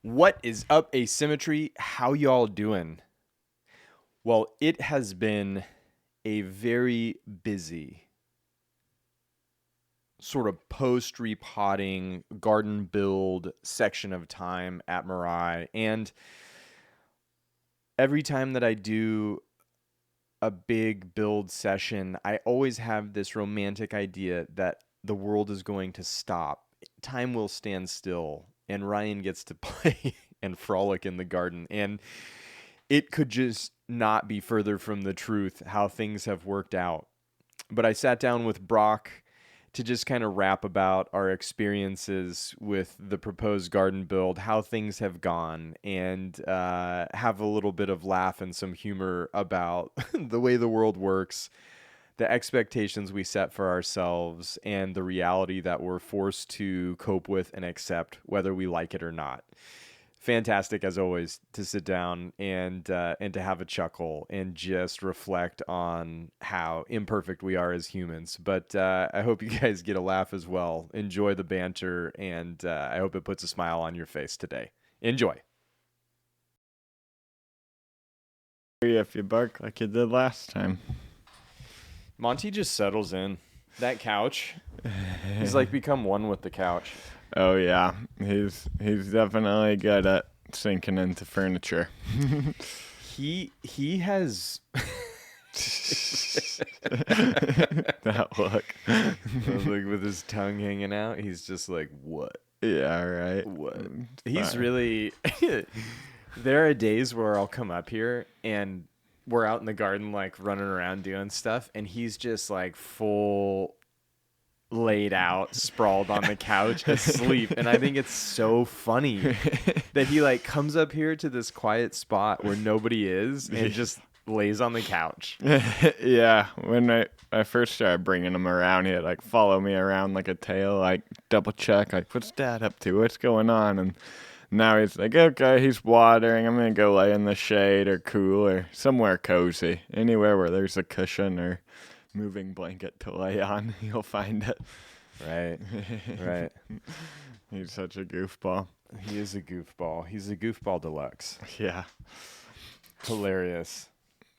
What is up, Asymmetry? How y'all doing? Well, it has been a very busy sort of post-repotting garden build section of time at Mirai. And every time that I do a big build session, I always have this romantic idea that the world is going to stop. Time will stand still, and Ryan gets to play and frolic in the garden. And it could just not be further from the truth how things have worked out. But I sat down with Brock to just kind of rap about our experiences with the proposed garden build, how things have gone, and have a little bit of laugh and some humor about the way the world works, the expectations we set for ourselves, and the reality that we're forced to cope with and accept, whether we like it or not. Fantastic, as always, to sit down and to have a chuckle and just reflect on how imperfect we are as humans. But I hope you guys get a laugh as well. Enjoy the banter, and I hope it puts a smile on your face today. Enjoy. If you bark like you did last time. Monty just settles in. That couch, he's like become one with the couch. Oh yeah, he's definitely good at sinking into furniture. He has that look. Like with his tongue hanging out, he's just like, what? Yeah, right. What? He's really there are days where I'll come up here and we're out in the garden like running around doing stuff, and he's just like full laid out, sprawled on the couch, asleep. And I think it's so funny that he like comes up here to this quiet spot where nobody is and just lays on the couch. Yeah, when I first started bringing him around, he'd like follow me around like a tail, like double check, like, what's Dad up to? What's going on? And now he's like, okay, he's watering. I'm going to go lay in the shade or cool or somewhere cozy. Anywhere where there's a cushion or moving blanket to lay on, you'll find it. Right. Right. He's such a goofball. He is a goofball. He's a goofball deluxe. Yeah. Hilarious.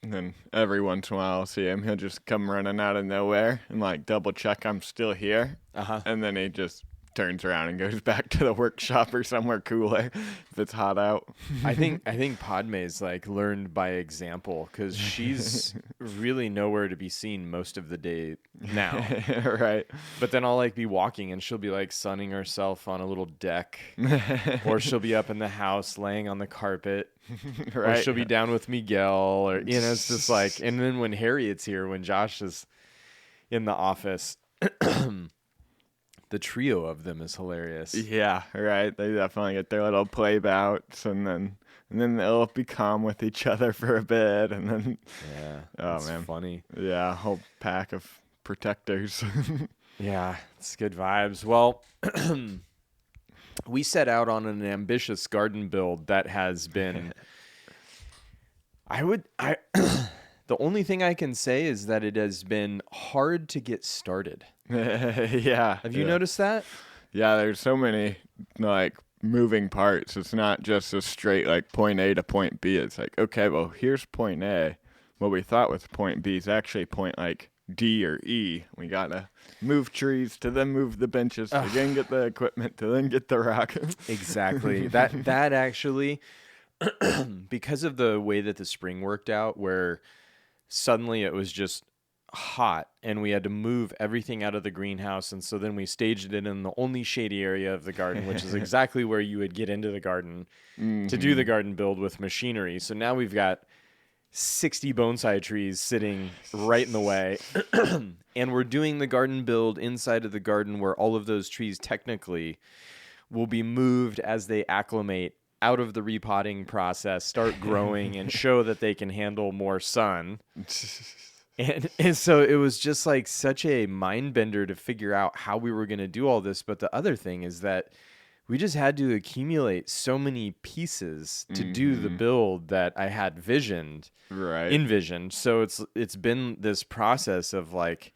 And then every once in a while I'll see him. He'll just come running out of nowhere and like double check I'm still here. Uh-huh. And then he just turns around and goes back to the workshop or somewhere cooler if it's hot out. I think Padme's like learned by example, because she's really nowhere to be seen most of the day now. Right. But then I'll like be walking and she'll be like sunning herself on a little deck, or she'll be up in the house laying on the carpet, Right. or she'll be down with Miguel, or it's just like. And then when Harriet's here, when Josh is in the office. The trio of them is hilarious. Yeah, right. They definitely get their little play bouts, and then they'll be calm with each other for a bit, and then it's funny. Yeah, a whole pack of protectors. Yeah, it's good vibes. Well, we set out on an ambitious garden build that has been. The only thing I can say is that it has been hard to get started. Yeah. Have you noticed that? Yeah, there's so many like moving parts. It's not just a straight like point A to point B. It's like, okay, well, here's point A. What we thought was point B is actually point like D or E. We gotta move trees to then move the benches to then get the equipment to then get the rock. Exactly. That actually, because of the way that the spring worked out, where suddenly it was just hot and we had to move everything out of the greenhouse, and so then we staged it in the only shady area of the garden, which is exactly where you would get into the garden to do the garden build with machinery. So now we've got 60 bonsai trees sitting right in the way, and we're doing the garden build inside of the garden where all of those trees technically will be moved as they acclimate out of the repotting process, start growing, and show that they can handle more sun. And so it was just like such a mind bender to figure out how we were going to do all this. But the other thing is that we just had to accumulate so many pieces to do the build that I had envisioned. So it's been this process of like,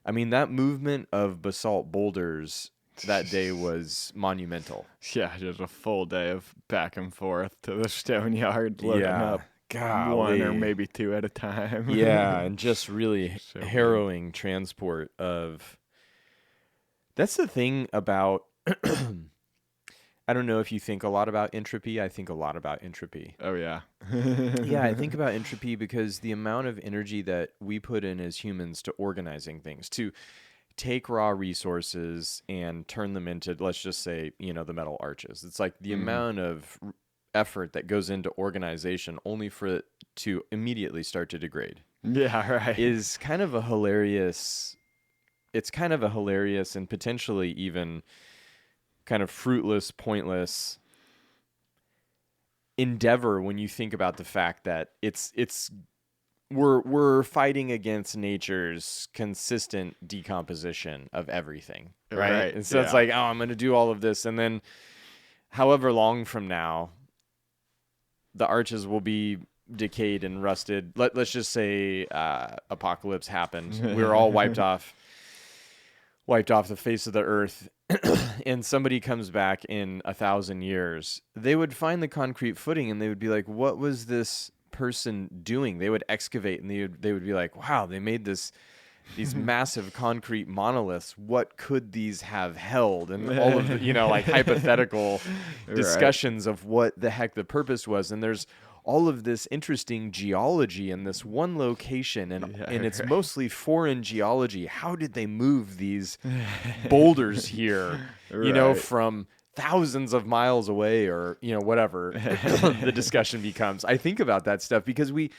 I mean, that movement of basalt boulders that day was monumental. Yeah, just a full day of back and forth to the stone yard, loading Yeah, up one or golly. maybe two at a time. Yeah, and just really So big. harrowing transport of. That's the thing about. I don't know if you think a lot about entropy. I think a lot about entropy. Oh, yeah. Yeah, I think about entropy because the amount of energy that we put in as humans to organizing things, to take raw resources and turn them into, let's just say, the metal arches. It's like the amount of effort that goes into organization only for it to immediately start to degrade Yeah, right. is kind of a hilarious. It's kind of a hilarious and potentially even kind of fruitless, pointless endeavor when you think about the fact that we're fighting against nature's consistent decomposition of everything, right? And so it's like, oh, I'm going to do all of this, and then however long from now, the arches will be decayed and rusted. Let's just say apocalypse happened. We're all wiped off the face of the earth, and somebody comes back in 1,000 years. They would find the concrete footing, and they would be like, "What was this person doing?" They would excavate, and they would be like, "Wow, they made these massive concrete monoliths. What could these have held?" And all of the, like hypothetical discussions of what the heck the purpose was. And there's all of this interesting geology in this one location, and it's mostly foreign geology. How did they move these boulders here, from thousands of miles away, or, whatever the discussion becomes? I think about that stuff because we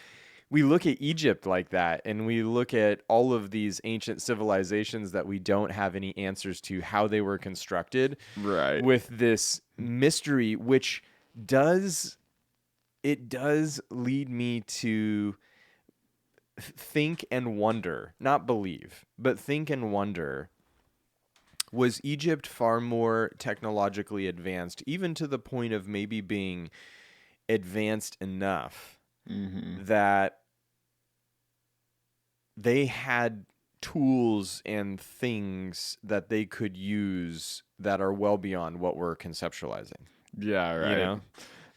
look at Egypt like that, and we look at all of these ancient civilizations that we don't have any answers to how they were constructed, Right. with this mystery, which does lead me to think and wonder, not believe, but think and wonder. Was Egypt far more technologically advanced, even to the point of maybe being advanced enough that they had tools and things that they could use that are well beyond what we're conceptualizing? Yeah, right.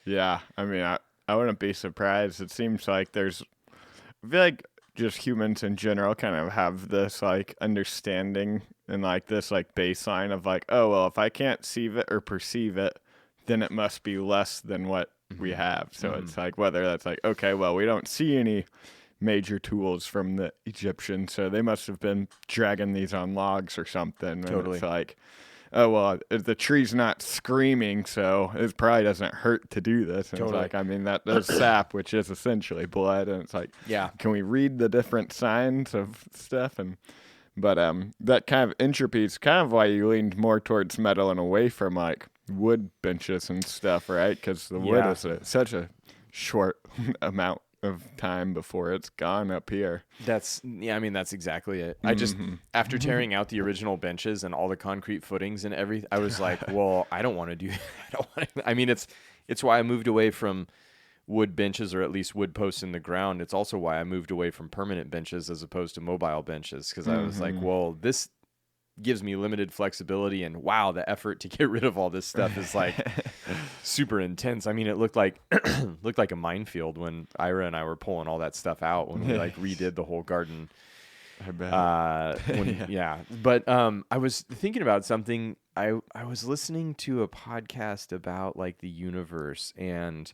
Yeah, I mean, I wouldn't be surprised. It seems like I feel like just humans in general kind of have this like understanding and like this like baseline of like, oh, well, if I can't see it or perceive it, then it must be less than what we have. So it's like, whether that's like, okay, well, we don't see any major tools from the Egyptians, so they must have been dragging these on logs or something. And Totally. it's like, oh, well, the tree's not screaming, so it probably doesn't hurt to do this. And Totally. it's like, I mean, there's sap, which is essentially blood, and it's like, can we read the different signs of stuff? But that kind of entropy is kind of why you leaned more towards metal and away from like wood benches and stuff, right? Because the wood is such a short amount of time before it's gone up here. That's exactly it. I just, after tearing out the original benches and all the concrete footings and everything, I was like, well, I don't want to do that. I mean, it's why I moved away from wood benches, or at least wood posts in the ground. It's also why I moved away from permanent benches as opposed to mobile benches, because I was like, well, this gives me limited flexibility, and wow, the effort to get rid of all this stuff is like super intense. I mean, it looked like a minefield when Ira and I were pulling all that stuff out when we like redid the whole garden. I bet. But I was thinking about something. I was listening to a podcast about like the universe, and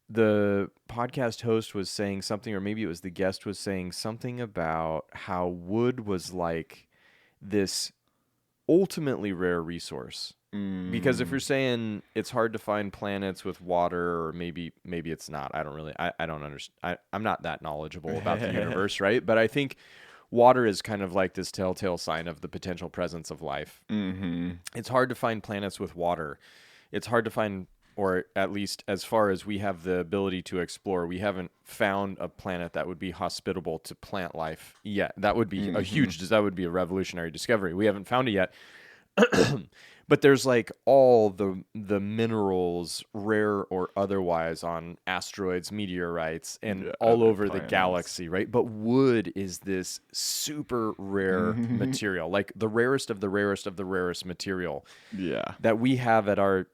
the podcast host was saying something, or maybe it was the guest was saying something about how wood was like this ultimately rare resource. Because if you're saying it's hard to find planets with water, or maybe it's not, I don't understand. I'm not that knowledgeable about the universe, right? But I think water is kind of like this telltale sign of the potential presence of life. It's hard to find planets with water. It's hard to find, or at least as far as we have the ability to explore, we haven't found a planet that would be hospitable to plant life yet. That would be that would be a revolutionary discovery. We haven't found it yet. But there's like all the minerals, rare or otherwise, on asteroids, meteorites, and Yeah, all other over the planets. galaxy, right? But wood is this super rare material, like the rarest of the rarest of the rarest material Yeah. that we have at our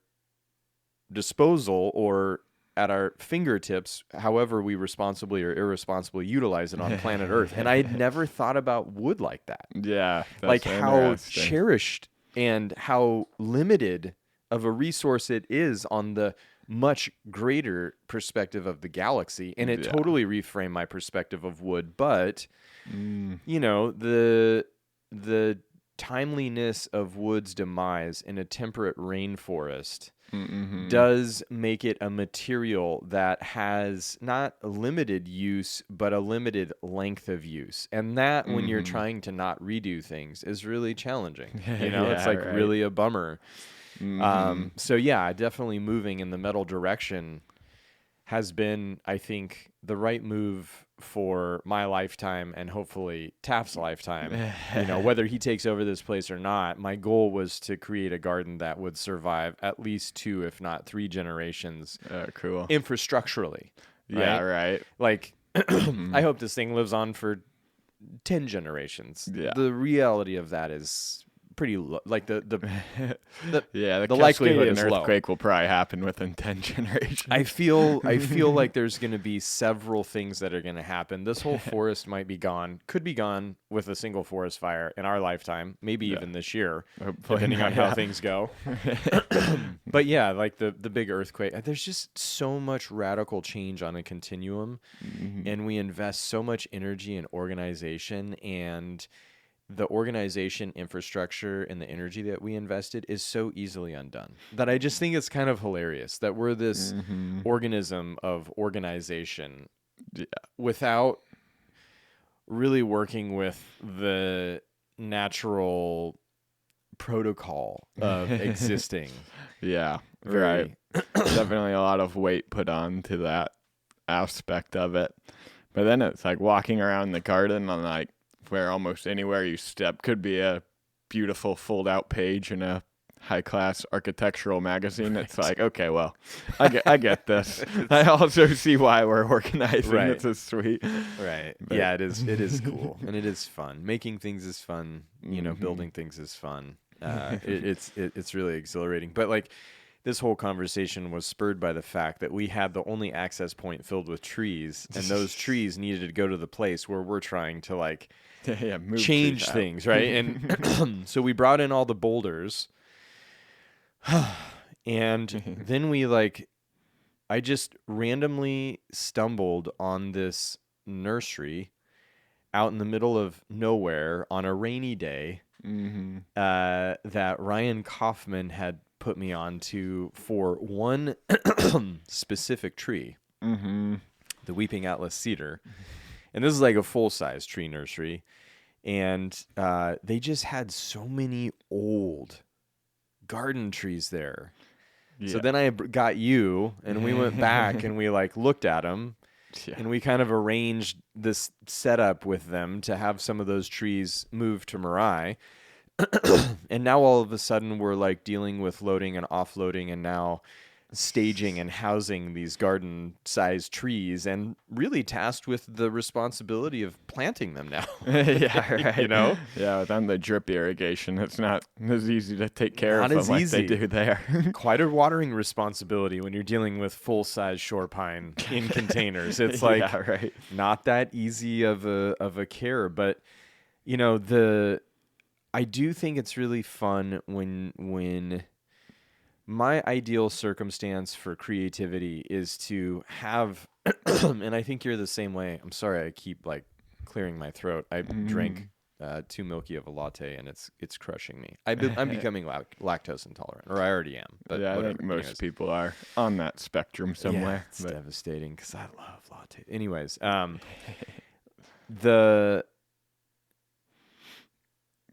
disposal or at our fingertips, however we responsibly or irresponsibly utilize it on planet Earth. And I had never thought about wood like that. Yeah, Like that's how interesting. cherished and how limited of a resource it is on the much greater perspective of the galaxy. And it Yeah. totally reframed my perspective of wood. But, Mm. the timeliness of wood's demise in a temperate rainforest Mm-hmm. does make it a material that has not a limited use, but a limited length of use. And that, when you're Mm-hmm. trying to not redo things, is really challenging. It's Yeah, like right. really a bummer. Mm-hmm. So yeah, definitely moving in the metal direction has been, I think, the right move for my lifetime and hopefully Taft's lifetime. Whether he takes over this place or not, my goal was to create a garden that would survive at least 2, if not 3 generations Cool. infrastructurally, Yeah, right? right. Like, Mm-hmm. I hope this thing lives on for 10 generations. Yeah. The reality of that is pretty low. Like, the Yeah, the likelihood Cascadian is low. earthquake will probably happen within 10 generations. I feel like there's going to be several things that are going to happen. This whole forest might be gone, could be gone with a single forest fire in our lifetime, maybe Yeah. even this year, Hopefully depending on not, how yeah. things go. But yeah, like the big earthquake, there's just so much radical change on a continuum, Mhm. and we invest so much energy and organization, and the organization, infrastructure, and the energy that we invested is so easily undone that I just think it's kind of hilarious that we're this Mhm. organism of organization Yeah. without really working with the natural protocol of existing. Yeah, right. Very, Definitely a lot of weight put on to that aspect of it. But then it's like walking around the garden on like where almost anywhere you step could be a beautiful fold out page in a high class architectural magazine. It's Right. like, okay, well, I get this. I also see why we're organizing. Right. This is sweet. right. But- Yeah, it is cool. And it is fun. Making things is fun. Mhm. Building things is fun. It's really exhilarating. But like, this whole conversation was spurred by the fact that we had the only access point filled with trees, and those trees needed to go to the place where we're trying to like Yeah, move change trees out. things, right? And so we brought in all the boulders, and then I just randomly stumbled on this nursery out in the middle of nowhere on a rainy day Mhm. that Ryan Kaufman had put me on to for one specific tree, Mhm. the Weeping Atlas cedar. And this is like a full-size tree nursery. And they just had so many old garden trees there. Yeah. So then I got you, and we went back and we like looked at them, Yeah. and we kind of arranged this setup with them to have some of those trees move to Mirai. And now all of a sudden we're like dealing with loading and offloading, and now staging and housing these garden-sized trees, and really tasked with the responsibility of planting them now. Yeah, right. You know? Yeah, without the drip irrigation, it's not as easy to take care Not of as them like they easy. do there. Quite a watering responsibility when you're dealing with full-size shore pine in containers. It's like yeah, right. not that easy of a care, but I do think it's really fun when my ideal circumstance for creativity is to have and I think you're the same way. I'm sorry, I keep like clearing my throat. I drank too milky of a latte, and it's crushing me. I'm becoming lactose intolerant, or I already am. But Yeah, I whatever. think most Anyways. people are on that spectrum somewhere. Yeah, it's but devastating because I love latte. Anyways, the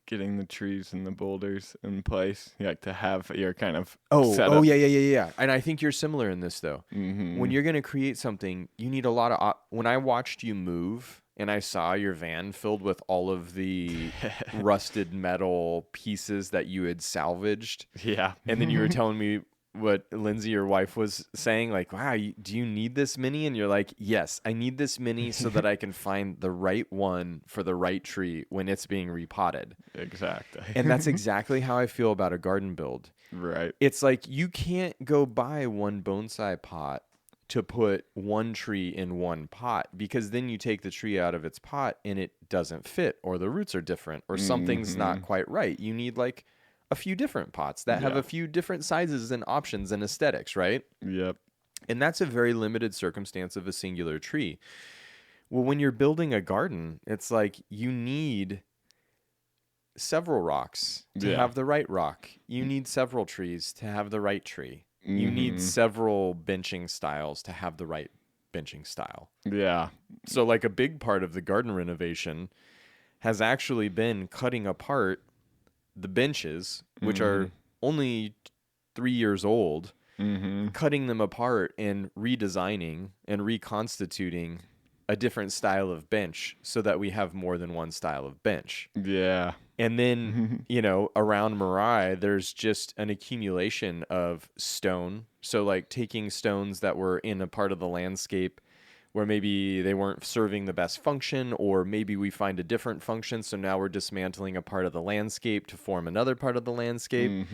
getting the trees and the boulders in place, you like to have your kind of oh setup. yeah. And I think you're similar in this though. Mm-hmm. When you're gonna create something, you need a lot of. When I watched you move and I saw your van filled with all of the rusted metal pieces that you had salvaged. Yeah. And then you were telling me what Lindsay, your wife, was saying, like, wow, do you need this mini? And you're like, yes, I need this mini so that I can find the right one for the right tree when it's being repotted. Exactly. And that's exactly how I feel about a garden build. Right. It's like you can't go buy one bonsai pot to put one tree in one pot, because then you take the tree out of its pot and it doesn't fit, or the roots are different, or something's not quite right. You need like a few different pots that have a few different sizes and options and aesthetics, right? Yep. And that's a very limited circumstance of a singular tree. Well, when you're building a garden, it's like you need several rocks to have the right rock. You need several trees to have the right tree. You need several benching styles to have the right benching style. Yeah. So like a big part of the garden renovation has actually been cutting apart the benches, which are only 3 years old, cutting them apart and redesigning and reconstituting a different style of bench so that we have more than one style of bench. Yeah. And then, you know, around Mirai, there's just an accumulation of stone. So like taking stones that were in a part of the landscape where maybe they weren't serving the best function, or maybe we find a different function. So now we're dismantling a part of the landscape to form another part of the landscape.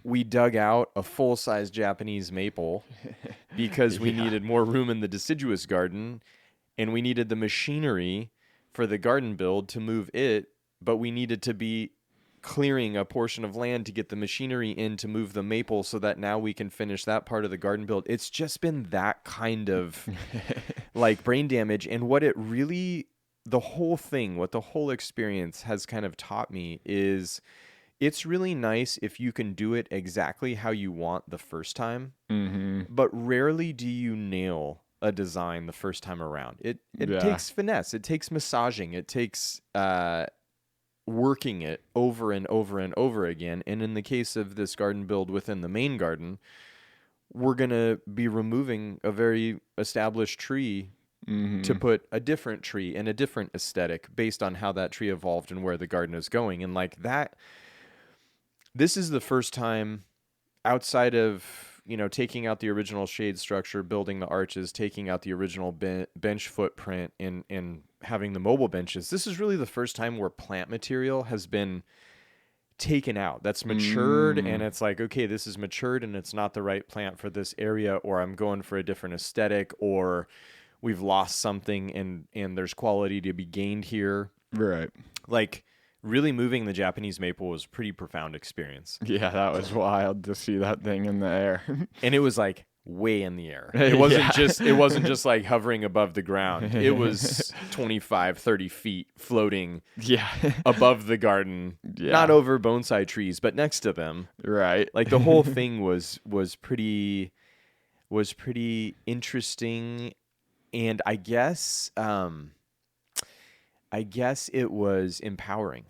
We dug out a full-size Japanese maple because we needed more room in the deciduous garden, and we needed the machinery for the garden build to move it, but we needed to be clearing a portion of land to get the machinery in to move the maple so that now we can finish that part of the garden build. It's just been that kind of like brain damage. And what it really, the whole thing, what the whole experience has kind of taught me is it's really nice if you can do it exactly how you want the first time, but rarely do you nail a design the first time around. It takes finesse, it takes massaging, it takes working it over and over and over again. And in the case of this garden build within the main garden, we're going to be removing a very established tree to put a different tree and a different aesthetic based on how that tree evolved and where the garden is going. And like that, this is the first time outside of, you know, taking out the original shade structure, building the arches, taking out the original bench footprint, and having the mobile benches. This is really the first time where plant material has been taken out. That's matured, and it's like, okay, this is matured and it's not the right plant for this area, or I'm going for a different aesthetic, or we've lost something and there's quality to be gained here. Right. Like, really moving the Japanese maple was a pretty profound experience. Yeah, that was wild to see that thing in the air. And it was like way in the air. It wasn't just like hovering above the ground. It was 25, 30 feet floating above the garden, not over bonsai trees, but next to them. Right. Like the whole thing was pretty interesting, and I guess it was empowering.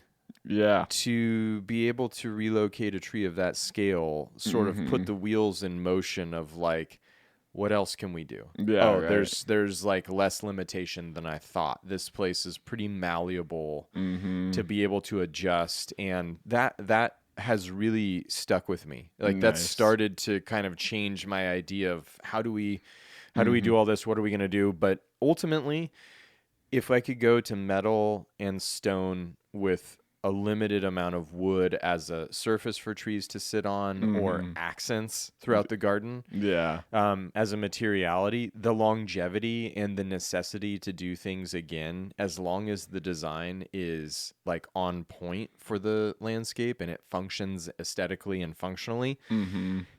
Yeah. To be able to relocate a tree of that scale, sort of put the wheels in motion of like, what else can we do? Yeah. There's like less limitation than I thought. This place is pretty malleable to be able to adjust, and that has really stuck with me. Like that's started to kind of change my idea of how do we do all this? What are we going to do? But ultimately, if I could go to metal and stone with a limited amount of wood as a surface for trees to sit on, or accents throughout the garden, as a materiality, the longevity and the necessity to do things again, as long as the design is like on point for the landscape and it functions aesthetically and functionally,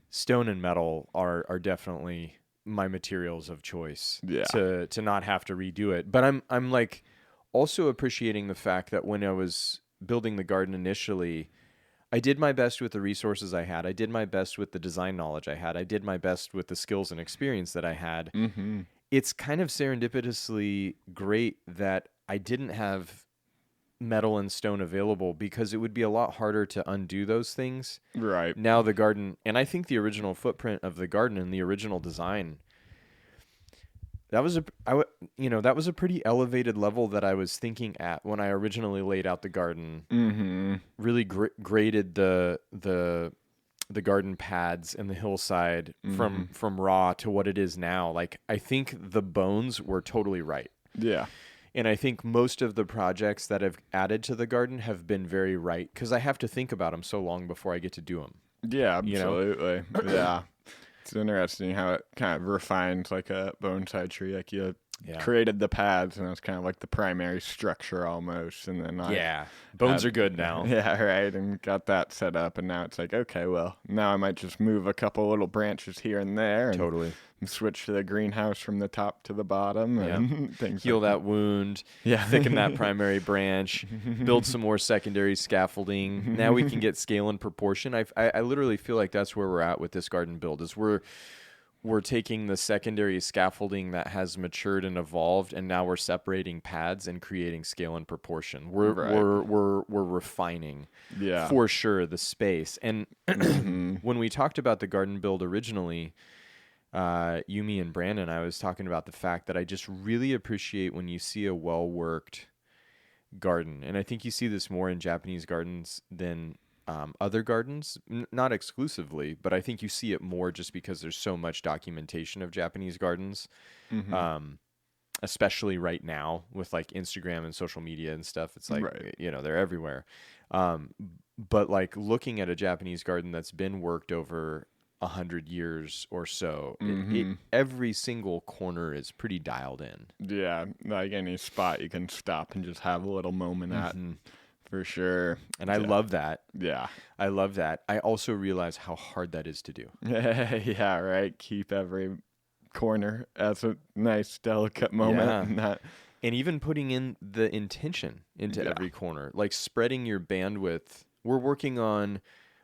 stone and metal are definitely my materials of choice to not have to redo it. But I'm like also appreciating the fact that when I was building the garden initially, I did my best with the resources I had. I did my best with the design knowledge I had. I did my best with the skills and experience that I had. It's kind of serendipitously great that I didn't have metal and stone available, because it would be a lot harder to undo those things. Right. Now the garden, and I think the original footprint of the garden and the original design, That was that was a pretty elevated level that I was thinking at when I originally laid out the garden. Mm-hmm. Really graded the garden pads and the hillside Mm-hmm. from raw to what it is now. Like, I think the bones were totally right. Yeah. And I think most of the projects that I've added to the garden have been very right because I have to think about them so long before I get to do them. Yeah, You know? absolutely. Yeah. It's interesting how it kind of refines like a bonsai tree. Like you Yeah. created the pads and it's kind of like the primary structure almost. And then like Yeah. Bones are good now. Yeah, right. And got that set up. And now it's like, okay, well, now I might just move a couple little branches here and there and Totally. switch to the greenhouse from the top to the bottom and things Heal like that wound, Yeah. thicken that primary branch, build some more secondary scaffolding. Now we can get scale and proportion. I literally feel like that's where we're at with this garden build is we're taking the secondary scaffolding that has matured and evolved, and now we're separating pads and creating scale and proportion. We're refining, Yeah. for sure, the space. And Mhm. when we talked about the garden build originally, Yumi and Brandon, I was talking about the fact that I just really appreciate when you see a well-worked garden. And I think you see this more in Japanese gardens than other gardens, not exclusively, but I think you see it more just because there's so much documentation of Japanese gardens, Mhm. especially right now with like Instagram and social media and stuff. It's like, Right. they're everywhere. But like looking at a Japanese garden that's been worked over 100 years or so, Mhm. every single corner is pretty dialed in. Yeah, like any spot you can stop and just have a little moment at, for sure. And I love that. Yeah. I love that. I also realize how hard that is to do. Yeah, right. Keep every corner as a nice, delicate moment. Yeah. And not, And even putting in the intention into Yeah. every corner, like spreading your bandwidth.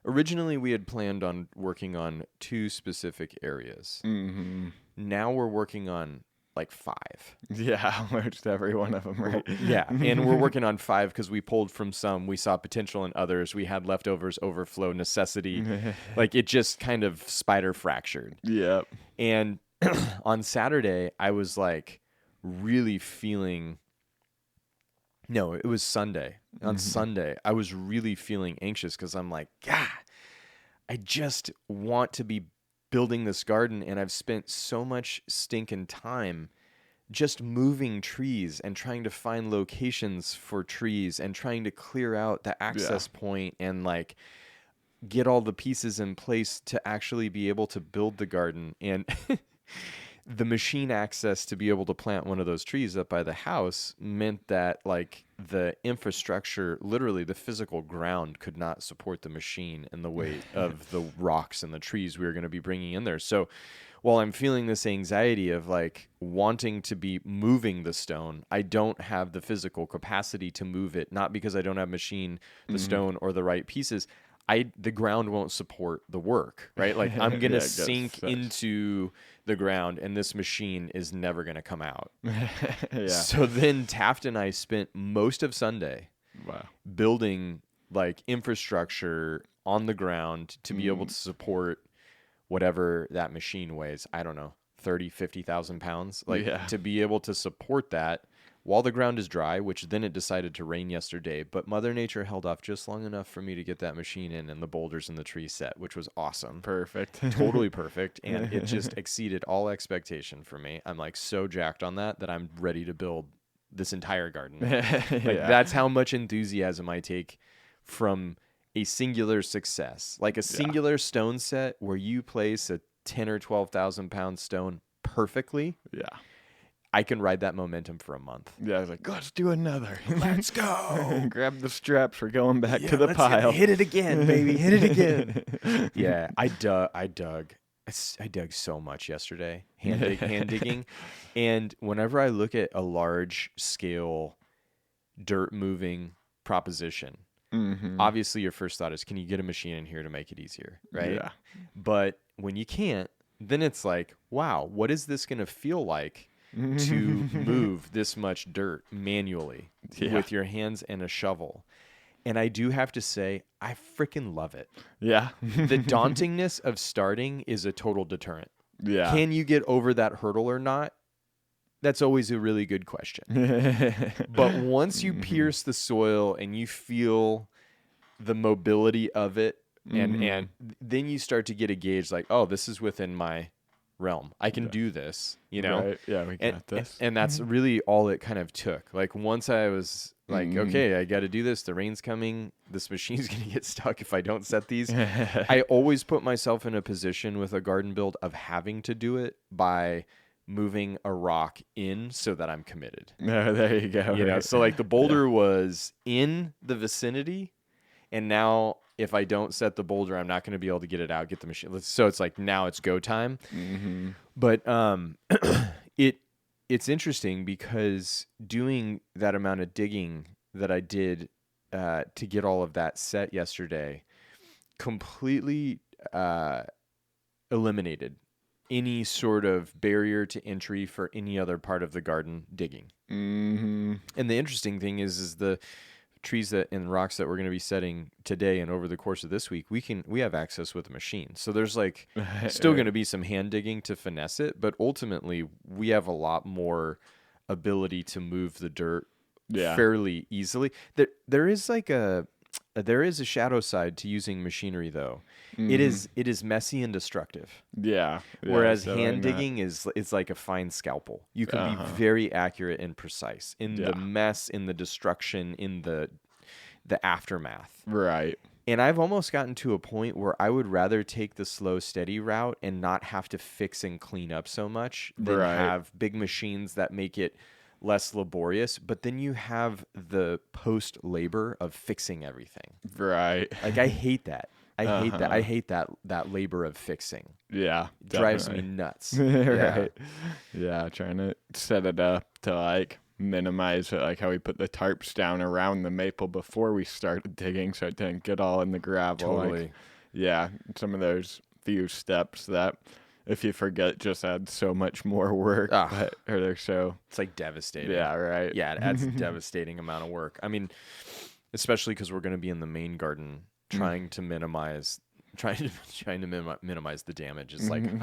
Originally we had planned on working on 2 specific areas. Mhm. Now we're working on like 5. Yeah, almost every one of them, right? Yeah. And we're working on 5 because we pulled from some, we saw potential in others, we had leftovers, overflow, necessity. Like it just kind of spider fractured. Yep. And on Saturday, I was like really feeling. No, it was Sunday. On Sunday, I was really feeling anxious because I'm like, God, I just want to be building this garden, and I've spent so much stinking time just moving trees and trying to find locations for trees and trying to clear out the access point and like get all the pieces in place to actually be able to build the garden. And the machine access to be able to plant one of those trees up by the house meant that like the infrastructure, literally the physical ground, could not support the machine and the weight of the rocks and the trees we were going to be bringing in there. So while I'm feeling this anxiety of like wanting to be moving the stone, I don't have the physical capacity to move it, not because I don't have machine, the stone, or the right pieces. The ground won't support the work, right? Like I'm going to sink into the ground and this machine is never going to come out. Yeah. So then Taft and I spent most of Sunday Wow. building like infrastructure on the ground to be able to support whatever that machine weighs. I don't know, 30, 50,000 pounds. Like to be able to support that while the ground is dry, which then it decided to rain yesterday, but Mother Nature held off just long enough for me to get that machine in and the boulders in the tree set, which was awesome. Perfect. Totally perfect. And it just exceeded all expectation for me. I'm like so jacked on that I'm ready to build this entire garden. That's how much enthusiasm I take from a singular success. Like a singular stone set where you place a 10 or 12,000 pound stone perfectly. Yeah. I can ride that momentum for a month. Yeah, I was like, let's do another. Let's go. Grab the straps. We're going back to the pile. Hit it again, baby. Hit it again. Yeah, I dug so much yesterday, hand digging. And whenever I look at a large scale dirt moving proposition, obviously your first thought is, can you get a machine in here to make it easier, right? Yeah. But when you can't, then it's like, wow, what is this going to feel like to move this much dirt manually with your hands and a shovel? And I do have to say, I freaking love it. Yeah. The dauntingness of starting is a total deterrent. Yeah. Can you get over that hurdle or not? That's always a really good question. But once you pierce the soil and you feel the mobility of it, and then you start to get a gauge like, oh, this is within my realm. I can do this, you know? Right. Yeah, we got this. And that's really all it kind of took. Like once I was like, okay, I got to do this. The rain's coming. This machine's going to get stuck if I don't set these. I always put myself in a position with a garden build of having to do it by moving a rock in so that I'm committed. No, there you go. You know, so like the boulder was in the vicinity, and now if I don't set the boulder, I'm not going to be able to get it out, get the machine. So it's like now it's go time. But it's interesting because doing that amount of digging that I did to get all of that set yesterday completely eliminated any sort of barrier to entry for any other part of the garden digging. And the interesting thing is the trees that and rocks that we're going to be setting today and over the course of this week, we have access with a machine. So there's like still going to be some hand digging to finesse it, but ultimately we have a lot more ability to move the dirt fairly easily. There is a shadow side to using machinery though. It is messy and destructive. Yeah. Whereas hand digging is like a fine scalpel. You can be very accurate and precise in the mess, in the destruction, in the aftermath. Right. And I've almost gotten to a point where I would rather take the slow, steady route and not have to fix and clean up so much than have big machines that make it less laborious, but then you have the post labor of fixing everything. Right. Like I hate that. I hate that labor of fixing. Yeah. It drives me nuts. Right. Yeah, trying to set it up to like minimize it, like how we put the tarps down around the maple before we started digging so it didn't get all in the gravel. Totally. Like, yeah, some of those few steps that if you forget just add so much more work, or they're so... It's like devastating. Yeah, right. Yeah, it adds a devastating amount of work. I mean, especially because we're going to be in the main garden trying to minimize the damage is like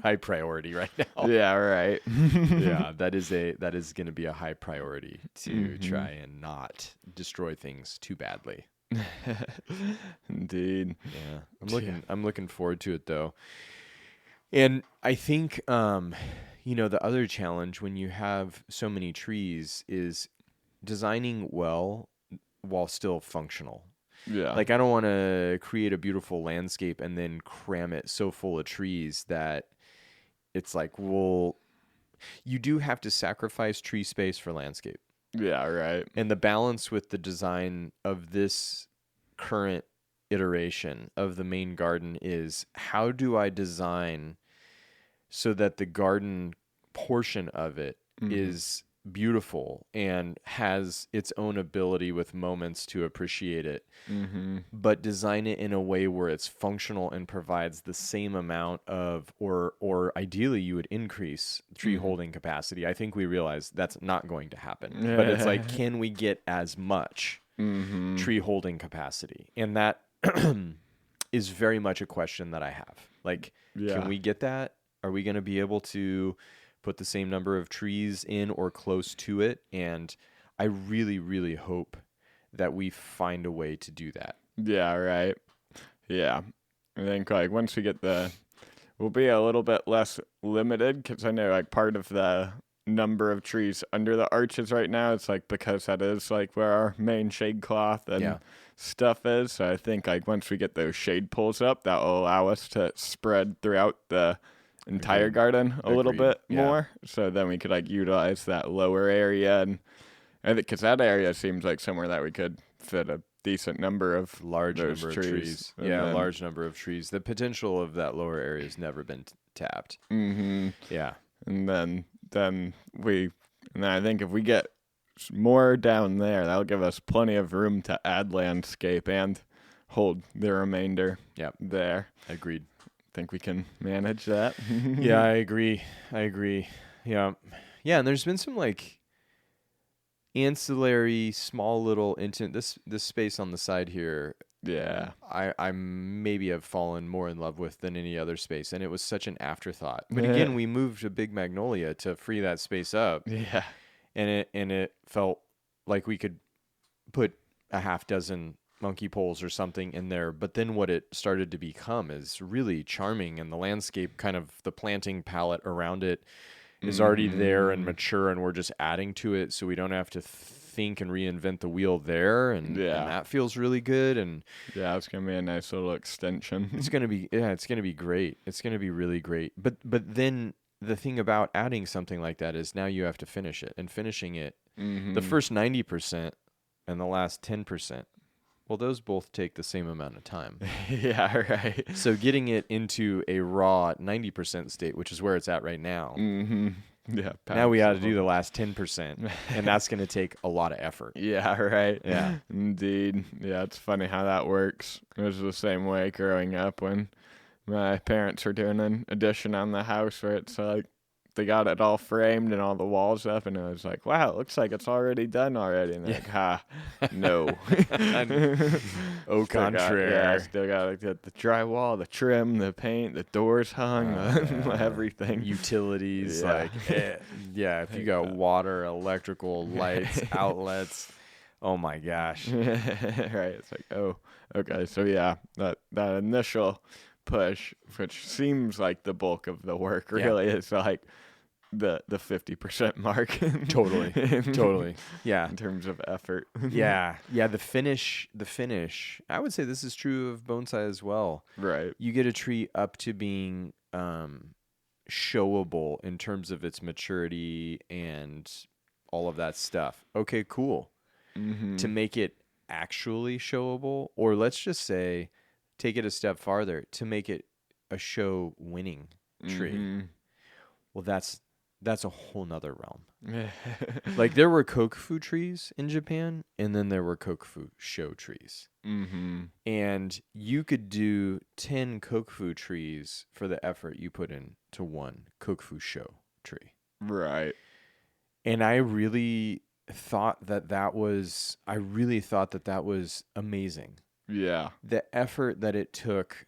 high priority right now. Yeah, right. Yeah, that is going to be a high priority to try and not destroy things too badly. Indeed. Yeah, I'm looking forward to it though. And I think, the other challenge when you have so many trees is designing well while still functional. Yeah. Like I don't want to create a beautiful landscape and then cram it so full of trees that it's like, well, you do have to sacrifice tree space for landscape. Yeah, right. And the balance with the design of this current iteration of the main garden is how do I design so that the garden portion of it is beautiful and has its own ability with moments to appreciate it, but design it in a way where it's functional and provides the same amount of, or ideally you would increase tree holding capacity. I think we realize that's not going to happen, but it's like, can we get as much tree holding capacity? And that is very much a question that I have. Like, can we get that? Are we going to be able to put the same number of trees in or close to it? And I really, really hope that we find a way to do that. Yeah, right. Yeah. I think like once we get we'll be a little bit less limited because I know like part of the number of trees under the arches right now, it's like because that is like where our main shade cloth and stuff is. So I think like once we get those shade poles up, that will allow us to spread throughout the entire garden a little bit more. So then we could like utilize that lower area, and I think because that area seems like somewhere that we could fit a decent number of large number of trees. Yeah, large number of trees. The potential of that lower area has never been tapped. Yeah, and then I think if we get more down there, that'll give us plenty of room to add landscape and hold the remainder. There. Agreed. Think we can manage that. Yeah, I agree. Yeah, and there's been some like ancillary small little this space on the side here Yeah. I maybe have fallen more in love with than any other space, and it was such an afterthought. But again, we moved to Big Magnolia to free that space up, Yeah. and it felt like we could put a half dozen monkey poles or something in there. But then what it started to become is really charming, and the landscape, kind of the planting palette around it, is already there and mature, and we're just adding to it, so we don't have to think and reinvent the wheel there, and that feels really good. And yeah, it's gonna be a nice little extension. it's gonna be great. It's gonna be really great. But then the thing about adding something like that is now you have to finish it, and finishing it, the first 90% and the last 10%. Well, those both take the same amount of time. Yeah, right. So getting it into a raw 90% state, which is where it's at right now. Yeah. Now we got to do the last 10%, and that's going to take a lot of effort. Yeah, right. Yeah. Indeed. Yeah, it's funny how that works. It was the same way growing up when my parents were doing an addition on the house where it's like they got it all framed and all the walls up, and I was like, wow, it looks like it's already done already. And they're like, no. Au contraire. I still got like the drywall, the trim, the paint, the doors hung, everything. Utilities, Yeah. like, if you got water, electrical, lights, outlets, oh my gosh. Right. It's like, oh, okay. So yeah, that initial push, which seems like the bulk of the work, really is like the 50% mark. Totally. Yeah. In terms of effort. Yeah. The finish. I would say this is true of bonsai as well. Right. You get a tree up to being showable in terms of its maturity and all of that stuff. Okay, cool. To make it actually showable, or let's just say, take it a step farther, to make it a show winning tree. Well, that's a whole nother realm. Like, there were kokufu trees in Japan, and then there were kokufu show trees. And you could do 10 kokufu trees for the effort you put into one kokufu show tree. Right. And I really thought that was amazing. Yeah. The effort that it took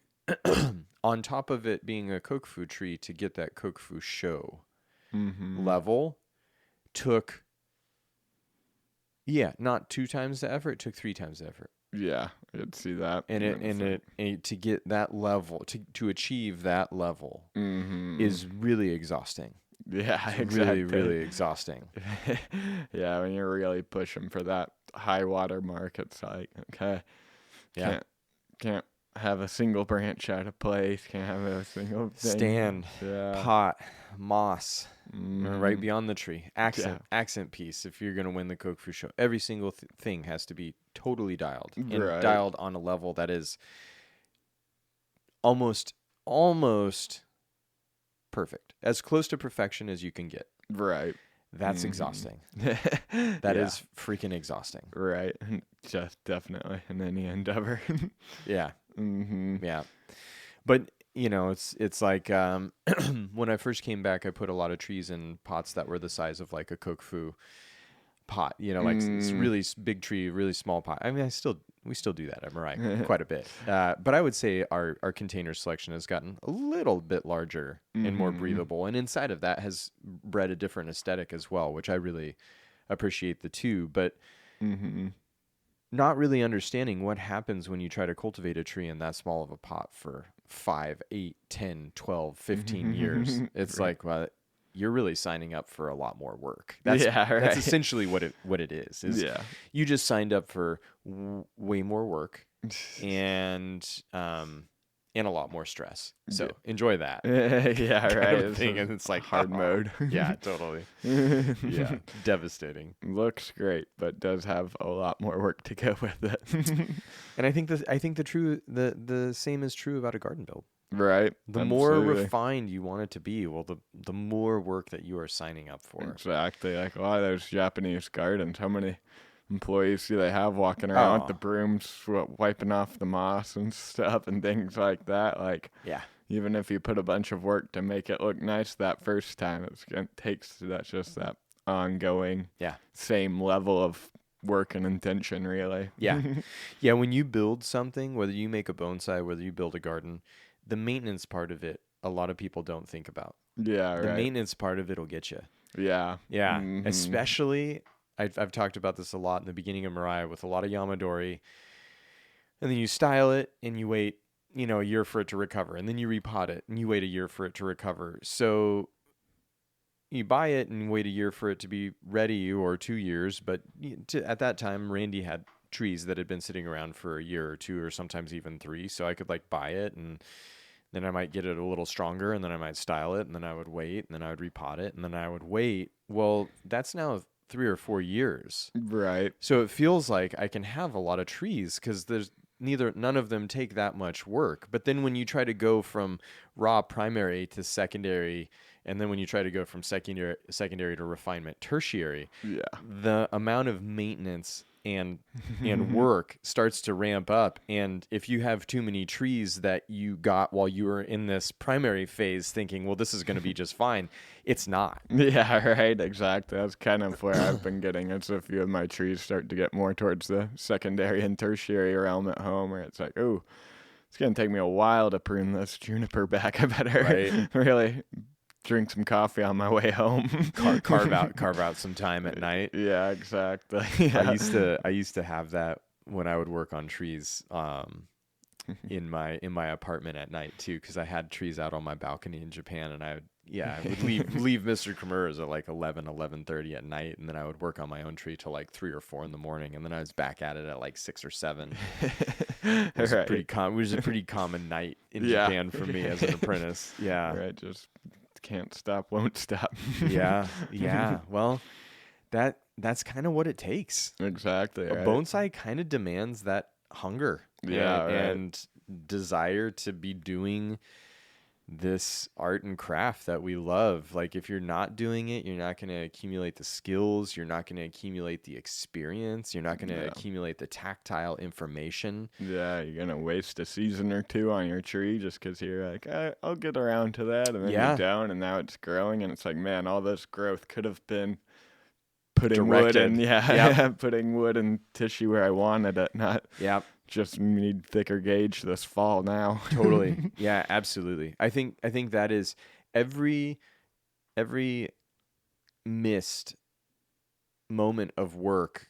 on top of it being a kokufu tree to get that kokufu show level took, not 2 times the effort, it took 3 times the effort. Yeah, I'd see that. And it to get that level, to achieve that level is really exhausting. Yeah, It's exactly. really, really exhausting. Yeah, when you're really pushing for that high water mark, it's like, okay, can't have a single branch out of place, can't have a single thing. Stand, pot, moss, right beyond the tree. Accent piece if you're going to win the kokufu show. Every single thing has to be totally dialed. And dialed on a level that is almost perfect. As close to perfection as you can get. Right. That's exhausting. That is freaking exhausting. Right. Just definitely in any endeavor. Yeah. Yeah. But, it's like when I first came back, I put a lot of trees in pots that were the size of like a kokufu pot, like it's really big tree, really small pot. I mean, we still do that at Mirai quite a bit. But I would say our container selection has gotten a little bit larger and more breathable. And inside of that has bred a different aesthetic as well, which I really appreciate the two. But not really understanding what happens when you try to cultivate a tree in that small of a pot for 5, 8, 10, 12, 15 years. It's like, well, you're really signing up for a lot more work. That's essentially what it is. You just signed up for way more work and a lot more stress. So enjoy that. Thing. And it's like hard mode. Yeah, totally. Yeah, devastating. Looks great, but does have a lot more work to go with it. And I think the same is true about a garden build. Right. The more refined you want it to be, well, the more work that you are signing up for. Exactly. Like a lot of those Japanese gardens, how many employees do they have walking around with the brooms, wiping off the moss and stuff and things like that? Like, even if you put a bunch of work to make it look nice that first time, that's just that ongoing same level of work and intention, really. Yeah. Yeah, when you build something, whether you make a bonsai, whether you build a garden, the maintenance part of it, a lot of people don't think about. Yeah, The right. maintenance part of it'll get you. Yeah. Yeah, Hmm. especially I've talked about this a lot in the beginning of Mirai with a lot of Yamadori, and then you style it and you wait, a year for it to recover, and then you repot it and you wait a year for it to recover. So you buy it and wait a year for it to be ready, or 2 years. But at that time, Randy had trees that had been sitting around for a year or two, or sometimes even 3. So I could like buy it, and then I might get it a little stronger, and then I might style it, and then I would wait, and then I would repot it, and then I would wait. Well, that's now 3 or 4 years. Right. So it feels like I can have a lot of trees because none of them take that much work. But then when you try to go from raw primary to secondary, and then when you try to go from secondary to refinement tertiary, Yeah. the amount of maintenance and work starts to ramp up. And if you have too many trees that you got while you were in this primary phase thinking, well, this is going to be just fine, it's not. Yeah, right, exactly. That's kind of where I've been getting. It's a few of my trees start to get more towards the secondary and tertiary realm at home, where it's like, oh, it's going to take me a while to prune this juniper back. I better Right. really drink some coffee on my way home. Carve out some time at night. Yeah, exactly. Yeah. I used to have that when I would work on trees in my apartment at night too, because I had trees out on my balcony in Japan, and I would leave Mr. Kimura's at like 11:30 at night, and then I would work on my own tree till like 3 or 4 in the morning, and then I was back at it at like 6 or 7. It was Right. it was a pretty common night in Yeah. Japan for me as an apprentice. Yeah. Right, just can't stop, won't stop. Yeah. Yeah. Well, that's kind of what it takes. Exactly, A right? bonsai kind of demands that hunger Yeah, right. and desire to be doing this art and craft that we love. Like, if you're not doing it, you're not going to accumulate the skills, you're not going to accumulate the experience, you're not going to Yeah. accumulate the tactile information. Yeah, you're gonna waste a season or 2 on your tree just because you're like, I'll get around to that, and then Yeah. you don't, and now it's growing, and it's like, man, all this growth could have been putting wood Directed. and Yep. putting wood and tissue where I wanted it, not Yeah, just need thicker gauge this fall now. totally. Yeah, absolutely. I think that is every missed moment of work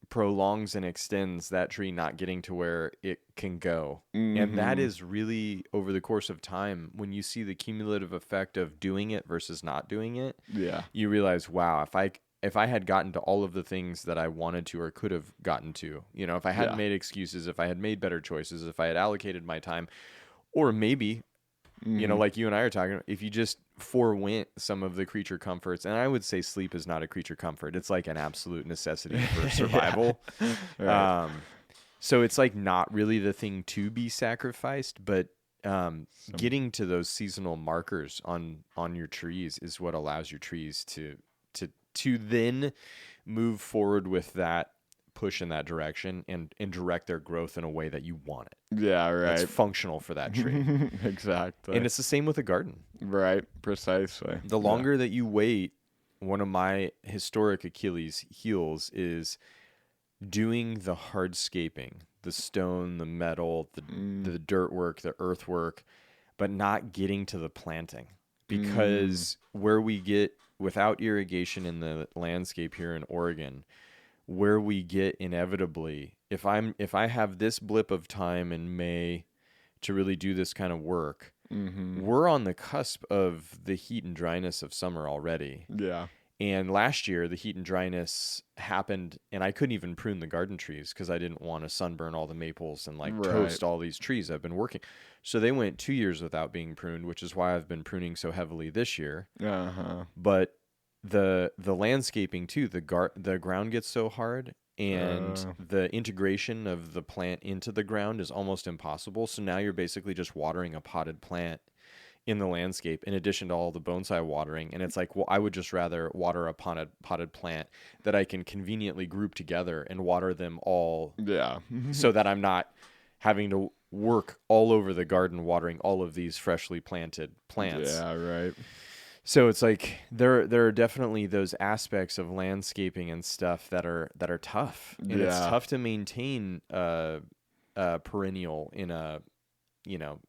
prolongs and extends that tree not getting to where it can go. And that Mhm. is really over the course of time, when you see the cumulative effect of doing it versus not doing it, Yeah. you realize, wow, if I had gotten to all of the things that I wanted to or could have gotten to, if I hadn't Yeah. made excuses, if I had made better choices, if I had allocated my time, or maybe, Mhm. like you and I are talking, if you just forewent some of the creature comforts, and I would say sleep is not a creature comfort. It's like an absolute necessity for survival. Right. So it's like not really the thing to be sacrificed, but getting to those seasonal markers on your trees is what allows your trees to then move forward with that push in that direction and direct their growth in a way that you want it. Yeah, That's right. functional for that tree. Exactly. And it's the same with a garden. Right, precisely. The Yeah. longer that you wait, one of my historic Achilles heels is doing the hardscaping, the stone, the metal, the dirt work, the earthwork, but not getting to the planting. Because where we get, without irrigation in the landscape here in Oregon, where we get inevitably, if I have this blip of time in May to really do this kind of work, we're on the cusp of the heat and dryness of summer already. Yeah. And last year, the heat and dryness happened, and I couldn't even prune the garden trees because I didn't want to sunburn all the maples and like Right. toast all these trees I've been working. So they went 2 years without being pruned, which is why I've been pruning so heavily this year. Uh-huh. But the landscaping too, the ground gets so hard, and the integration of the plant into the ground is almost impossible. So now you're basically just watering a potted plant in the landscape in addition to all the bonsai watering. And it's like, well, I would just rather water a potted plant that I can conveniently group together and water them all Yeah. so that I'm not having to work all over the garden watering all of these freshly planted plants. Yeah, right. So it's like there are definitely those aspects of landscaping and stuff that are tough, and it's Yeah. tough to maintain a perennial in a, you know,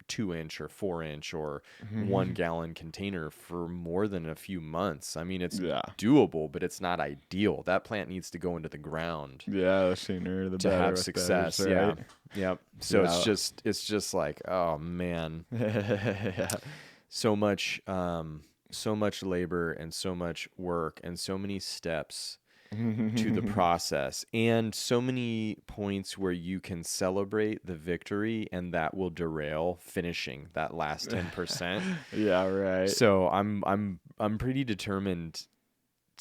2 inch or 4 inch or 1 gallon container for more than a few months. I mean, it's Yeah. doable, but it's not ideal. That plant needs to go into the ground Yeah, the sooner the to better have with success. those, Yeah. right? Yep. So Yeah. it's just like, oh man, Yeah. so much so much labor and so much work and so many steps to the process, and so many points where you can celebrate the victory and that will derail finishing that last 10%. Yeah, right. So I'm pretty determined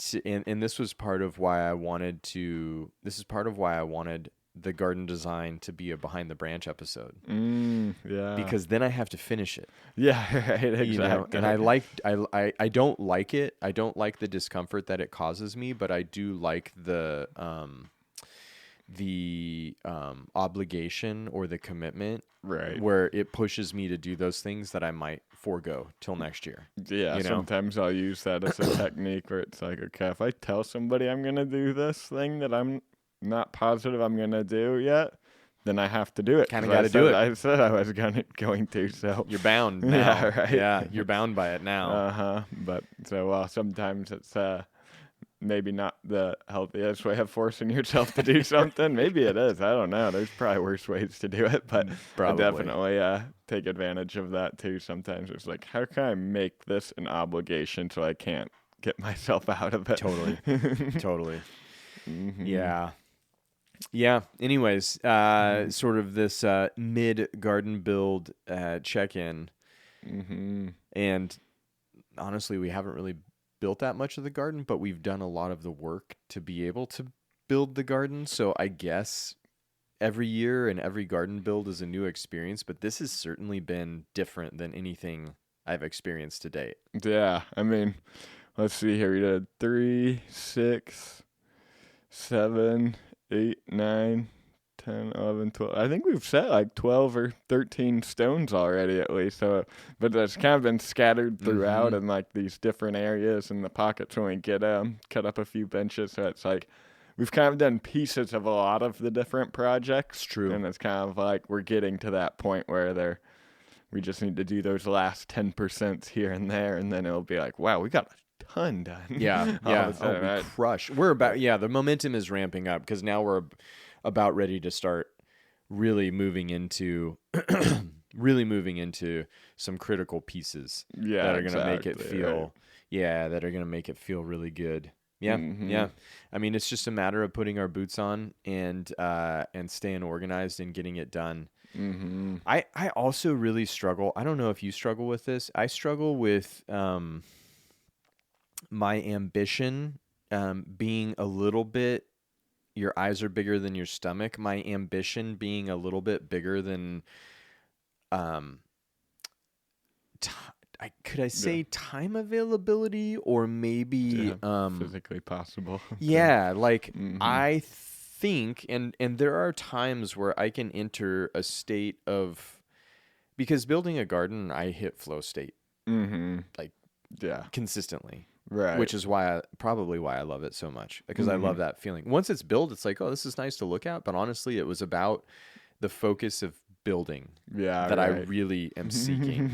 to, and this was part of why I wanted to, this is part of why I wanted the garden design to be a behind the branch episode, Yeah. because then I have to finish it. Yeah, right, You know, exactly. and I don't like it. I don't like the discomfort that it causes me, but I do like the obligation or the commitment, Right. where it pushes me to do those things that I might forego till next year. Yeah, You know? sometimes I'll use that as a technique where it's like, okay, if I tell somebody I'm going to do this thing that I'm not positive I'm going to do yet, then I have to do it. Kinda 'cause gotta do it. I said I was going to, so. You're bound now. Yeah, right. Yeah, you're bound by it now. Uh-huh. But, so, sometimes it's, maybe not the healthiest way of forcing yourself to do something. Maybe it is. I don't know. There's probably worse ways to do it, but Probably. I definitely take advantage of that too. Sometimes it's like, how can I make this an obligation so I can't get myself out of it? Totally. Totally. Mhm. Yeah. Yeah. Anyways, sort of this mid garden build check-in, Mhm. and honestly, we haven't really built that much of the garden, but we've done a lot of the work to be able to build the garden. So I guess every year and every garden build is a new experience, but this has certainly been different than anything I've experienced to date. Yeah. I mean, let's see here. We did 3, 6, 7, 8, 9, 10, 11, 12. I think we've set like 12 or 13 stones already at least. So, but that's kind of been scattered throughout in like these different areas in the pockets when we get cut up a few benches. So it's like we've kind of done pieces of a lot of the different projects. It's true. And it's kind of like we're getting to that point where we just need to do those last 10% here and there, and then it'll be like, wow, we got a ton done. Yeah, all yeah. of a sudden, We right? crush. We're about, yeah, the momentum is ramping up because now we're about ready to start really moving into really moving into some critical pieces Yeah, that are going to make it exactly, feel right. that are going to make it feel really good. Yeah. Mhm. Yeah. I mean, it's just a matter of putting our boots on and staying organized and getting it done. Mm-hmm. I also really struggle. I don't know if you struggle with this. I struggle with my ambition being a little bit, your eyes are bigger than your stomach. My ambition being a little bit bigger than um could I say time availability, or maybe Yeah, physically possible. yeah, like Mhm. I think, and there are times where I can enter a state of, because building a garden, I hit flow state Mm-hmm. like Yeah. consistently. Right. Which is probably why I love it so much, because I Mm-hmm. love that feeling. Once it's built, it's like, oh, this is nice to look at. But honestly, it was about the focus of building Yeah. that I right. really am seeking.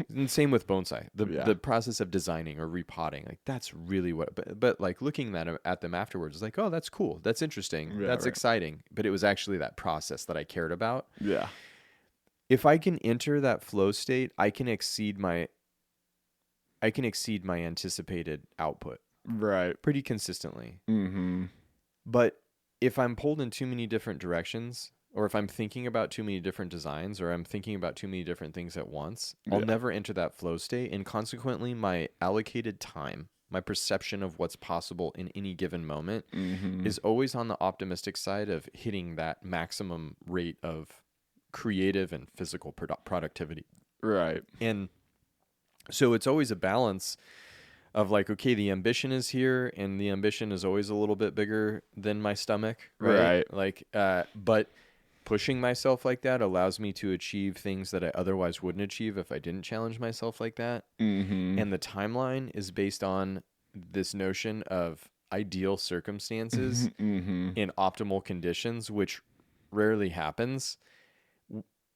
And same with bonsai, Yeah. the process of designing or repotting. Like that's really what. But like looking at them afterwards, it's like, oh, that's cool, that's interesting, Yeah, that's right. exciting. But it was actually that process that I cared about. Yeah. If I can enter that flow state, I can exceed my anticipated output Right. pretty consistently. Mm-hmm. But if I'm pulled in too many different directions, or if I'm thinking about too many different designs, or I'm thinking about too many different things at once, I'll Yeah. never enter that flow state. And consequently, my allocated time, my perception of what's possible in any given moment Mm-hmm. is always on the optimistic side of hitting that maximum rate of creative and physical productivity. Right. And so it's always a balance of like, okay, the ambition is here, and the ambition is always a little bit bigger than my stomach, right? Right. Like, but pushing myself like that allows me to achieve things that I otherwise wouldn't achieve if I didn't challenge myself like that. Mm-hmm. And the timeline is based on this notion of ideal circumstances Mm-hmm. in optimal conditions, which rarely happens,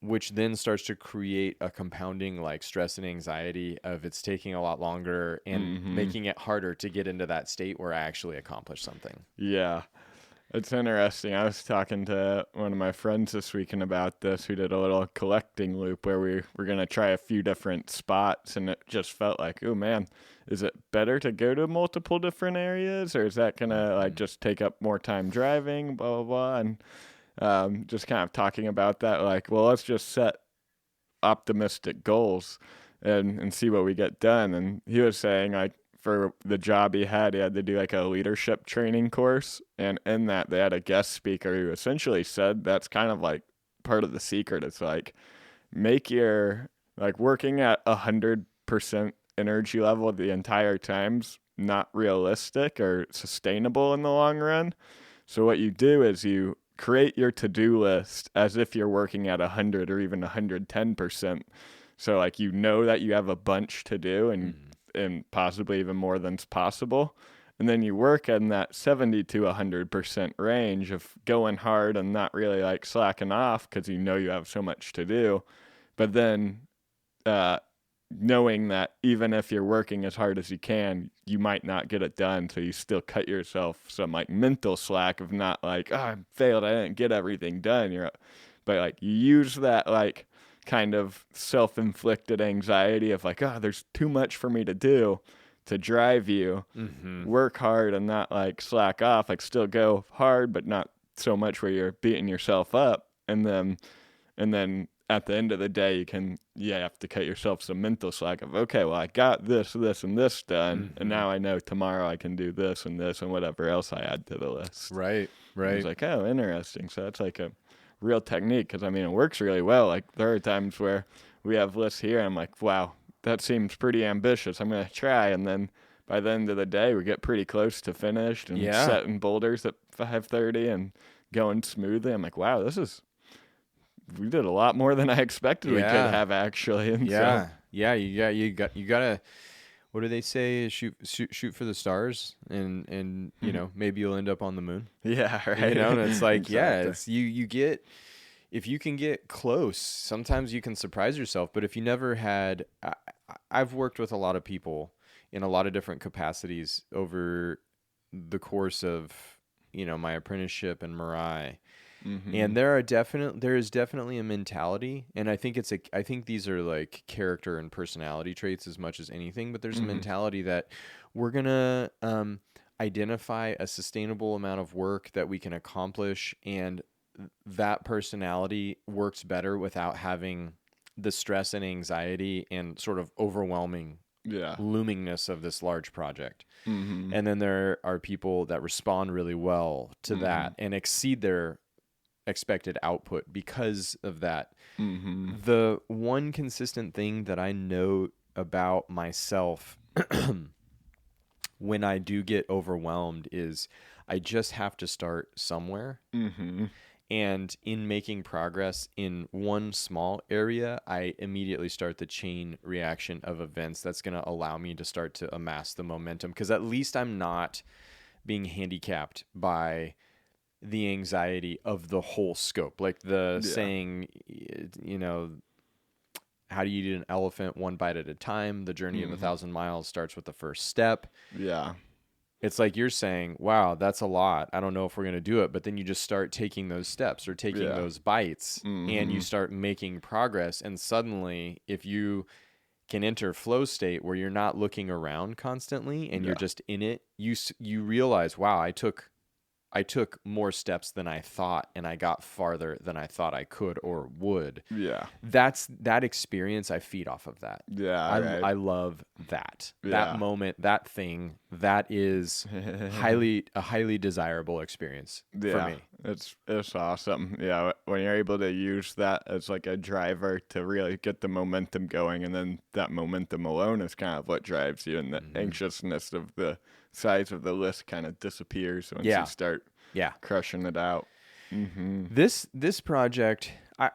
which then starts to create a compounding like stress and anxiety of it's taking a lot longer and Mm-hmm. making it harder to get into that state where I actually accomplish something. Yeah. It's interesting. I was talking to one of my friends this weekend about this who did a little collecting loop where we were going to try a few different spots, and it just felt like, oh man, is it better to go to multiple different areas, or is that going to like just take up more time driving, blah, blah, blah. And just kind of talking about that, like, well, let's just set optimistic goals and see what we get done. And he was saying, like, for the job he had to do like a leadership training course, and in that they had a guest speaker who essentially said that's kind of like part of the secret. It's like make your like working at 100% energy level the entire time's not realistic or sustainable in the long run. So what you do is you create your to-do list as if you're working at 100 or even 110%. So like you know that you have a bunch to do, and possibly even more than's possible. And then you work in that 70 to 100% range of going hard and not really like slacking off because you know you have so much to do. But then uh, knowing that even if you're working as hard as you can, you might not get it done. So you still cut yourself some like mental slack of not like, oh, I failed, I didn't get everything done. But like you use that like kind of self-inflicted anxiety of like, oh, there's too much for me to do to drive you work hard and not like slack off, like still go hard, but not so much where you're beating yourself up. And then at the end of the day, you have to cut yourself some mental slack of, okay, well, I got this, this, and this done, and now I know tomorrow I can do this and whatever else I add to the list. Right. I was like, oh, interesting. So that's like a real technique because, I mean, it works really well. Like there are times where we have lists here and I'm like, wow, that seems pretty ambitious. I'm going to try. And then by the end of the day, we get pretty close to finished and setting boulders at 5:30 and going smoothly. I'm like, wow, we did a lot more than I expected we could have actually. And you gotta. What do they say? Shoot for the stars, and you know maybe you'll end up on the moon. Yeah, right. You know, and it's like exactly. it's you get if you can get close. Sometimes you can surprise yourself, but if you never had, I've worked with a lot of people in a lot of different capacities over the course of my apprenticeship and Mirai. And there is definitely a mentality, and I think these are like character and personality traits as much as anything, but there's a mentality that we're gonna identify a sustainable amount of work that we can accomplish, and that personality works better without having the stress and anxiety and sort of overwhelming loomingness of this large project. And then there are people that respond really well to that and exceed their expected output because of that. The one consistent thing that I note about myself when I do get overwhelmed is I just have to start somewhere. And in making progress in one small area, I immediately start the chain reaction of events that's going to allow me to start to amass the momentum, because at least I'm not being handicapped by the anxiety of the whole scope. Like the saying, how do you eat an elephant one bite at a time? The journey of 1,000 miles starts with the first step. Yeah. It's like you're saying, wow, that's a lot. I don't know if we're going to do it. But then you just start taking those steps or taking those bites and you start making progress. And suddenly, if you can enter flow state where you're not looking around constantly and you're just in it, you realize, wow, I took more steps than I thought, and I got farther than I thought I could or would. Yeah. That experience, I feed off of that. Yeah. I love that. That moment, that thing, that is a highly desirable experience for me. It's awesome. Yeah. When you're able to use that as like a driver to really get the momentum going, and then that momentum alone is kind of what drives you, and the anxiousness of the size of the list kind of disappears once you start crushing it out. Mm-hmm. This project, I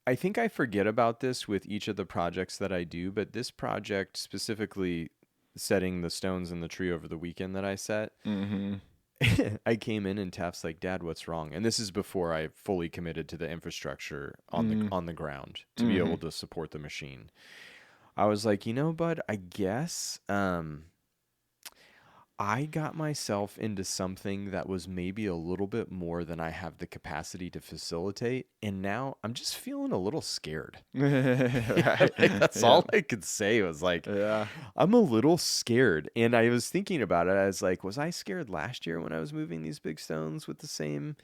I think I forget about this with each of the projects that I do, but this project specifically, setting the stones in the tree over the weekend that I set, Mm-hmm. I came in and Taft's like, "Dad, what's wrong?" And this is before I fully committed to the infrastructure on the ground to be Mm-hmm. able to support the machine. I was like, bud, I guess I got myself into something that was maybe a little bit more than I have the capacity to facilitate, and now I'm just feeling a little scared. Right. Like, that's Yeah. all I could say was like, Yeah. I'm a little scared. And I was thinking about it. I was like, was I scared last year when I was moving these big stones with the same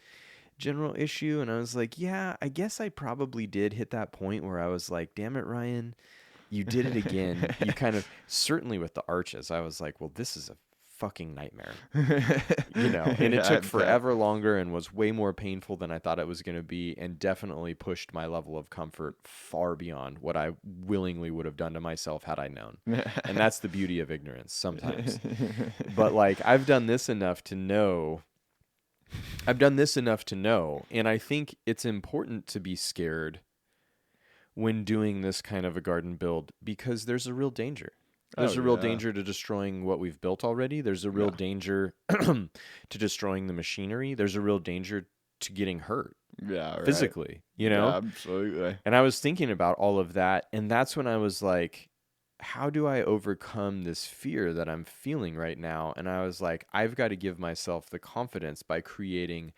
general issue? And I was like, yeah, I guess I probably did hit that point where I was like, damn it, Ryan, you did it again. You kind of, certainly with the arches, I was like, well, this is a fucking nightmare, and it Yeah, I took bet. forever longer and was way more painful than I thought it was going to be, and definitely pushed my level of comfort far beyond what I willingly would have done to myself had I known. And that's the beauty of ignorance sometimes. But like, I've done this enough to know, and I think it's important to be scared when doing this kind of a garden build, because there's a real danger. Oh There's a real yeah. danger to destroying what we've built already. There's a real Yeah. danger to destroying the machinery. There's a real danger to getting hurt Yeah, right. physically, Yeah, absolutely. And I was thinking about all of that. And that's when I was like, how do I overcome this fear that I'm feeling right now? And I was like, I've got to give myself the confidence by creating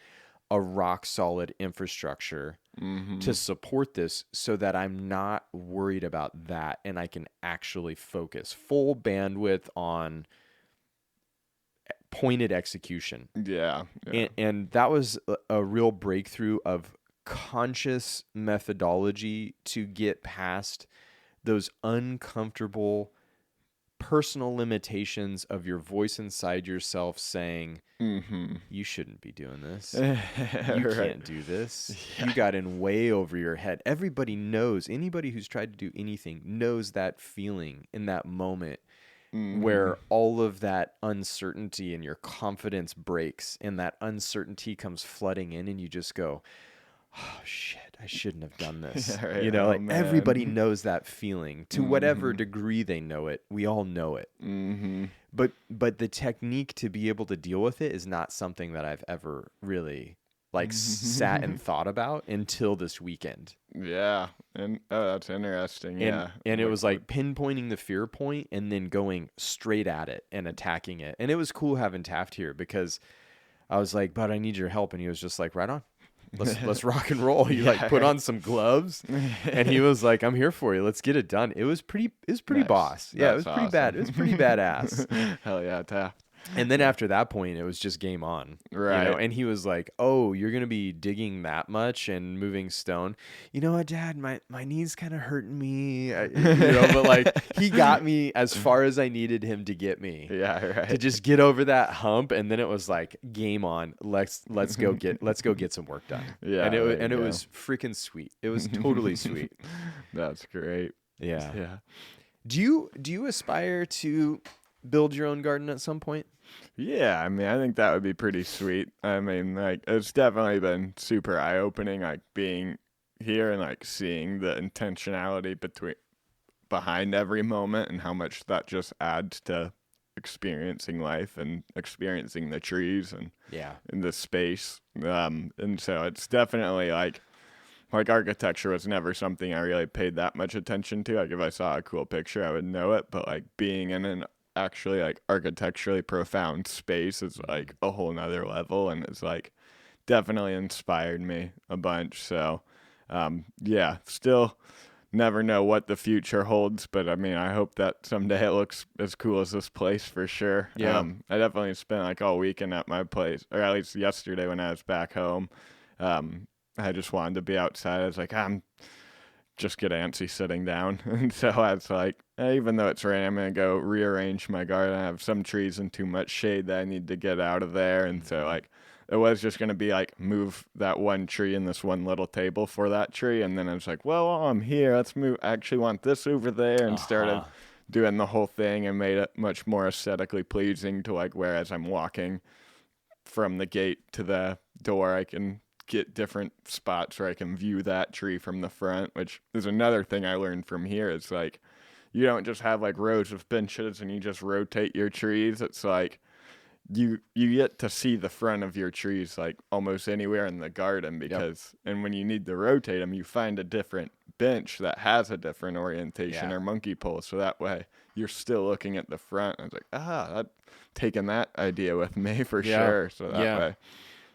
a rock solid infrastructure Mm-hmm. to support this so that I'm not worried about that and I can actually focus full bandwidth on pointed execution. Yeah. Yeah. And that was a real breakthrough of conscious methodology to get past those uncomfortable personal limitations of your voice inside yourself saying, Mm-hmm. you shouldn't be doing this. You Right. can't do this. Yeah. You got in way over your head. Everybody knows, anybody who's tried to do anything knows that feeling in that moment Mm-hmm. where all of that uncertainty and your confidence breaks and that uncertainty comes flooding in and you just go, oh shit, I shouldn't have done this. Yeah, right. Oh Like, everybody man. knows that feeling to whatever Mm-hmm. degree they know it. We all know it. Mm-hmm. But the technique to be able to deal with it is not something that I've ever really like sat and thought about until this weekend. Yeah. And oh, that's interesting. And Yeah. and it Like was what? like pinpointing the fear point and then going straight at it and attacking it. And it was cool having Taft here because I was like, "But I need your help." And he was just like, "Right on. Let's rock and roll." He like Yeah. put Right. on some gloves and he was like, "I'm here for you. Let's get it done." It was pretty Nice. boss. Yeah, it That's was pretty bad. It was pretty awesome. badass. Hell yeah, Taft. And then after that point, it was just game on, Right. And he was like, "Oh, you're gonna be digging that much and moving stone? You know what, Dad? My knees kind of hurting me, But like, he got me as far as I needed him to get me Yeah, to right. just get over that hump, and then it was like game on. Let's go get some work done. Yeah, And it wa- there you and it go. was freaking sweet. It was totally sweet. That's great. Yeah. Yeah. Do you aspire to build your own garden at some point? Yeah, I mean, I think that would be pretty sweet. I mean, like, it's definitely been super eye-opening, like, being here and, like, seeing the intentionality behind every moment and how much that just adds to experiencing life and experiencing the trees and Yeah. in the space. And so it's definitely, like architecture was never something I really paid that much attention to. Like if I saw a cool picture, I would know it. But like being in an actually like architecturally profound space is like a whole nother level, and it's like definitely inspired me a bunch. So yeah, still never know what the future holds, but I mean, I hope that someday it looks as cool as this place for sure. Yeah. I definitely spent like all weekend at my place, or at least yesterday when I was back home. I just wanted to be outside. I was like, I'm just get antsy sitting down. And so I was like, even though it's raining, I'm going to go rearrange my garden. I have some trees in too much shade that I need to get out of there. And so, like, it was just going to be like, move that one tree in this one little table for that tree. And then I was like, well, while I'm here, let's move. I actually want this over there. And started doing the whole thing and made it much more aesthetically pleasing to, like, whereas I'm walking from the gate to the door, I can get different spots where I can view that tree from the front, which is another thing I learned from here. It's like you don't just have like rows of benches and you just rotate your trees. It's like you get to see the front of your trees like almost anywhere in the garden because and when you need to rotate them, you find a different bench that has a different orientation or monkey pole, so that way you're still looking at the front. I was like, I've taken that idea with me for sure. So that way.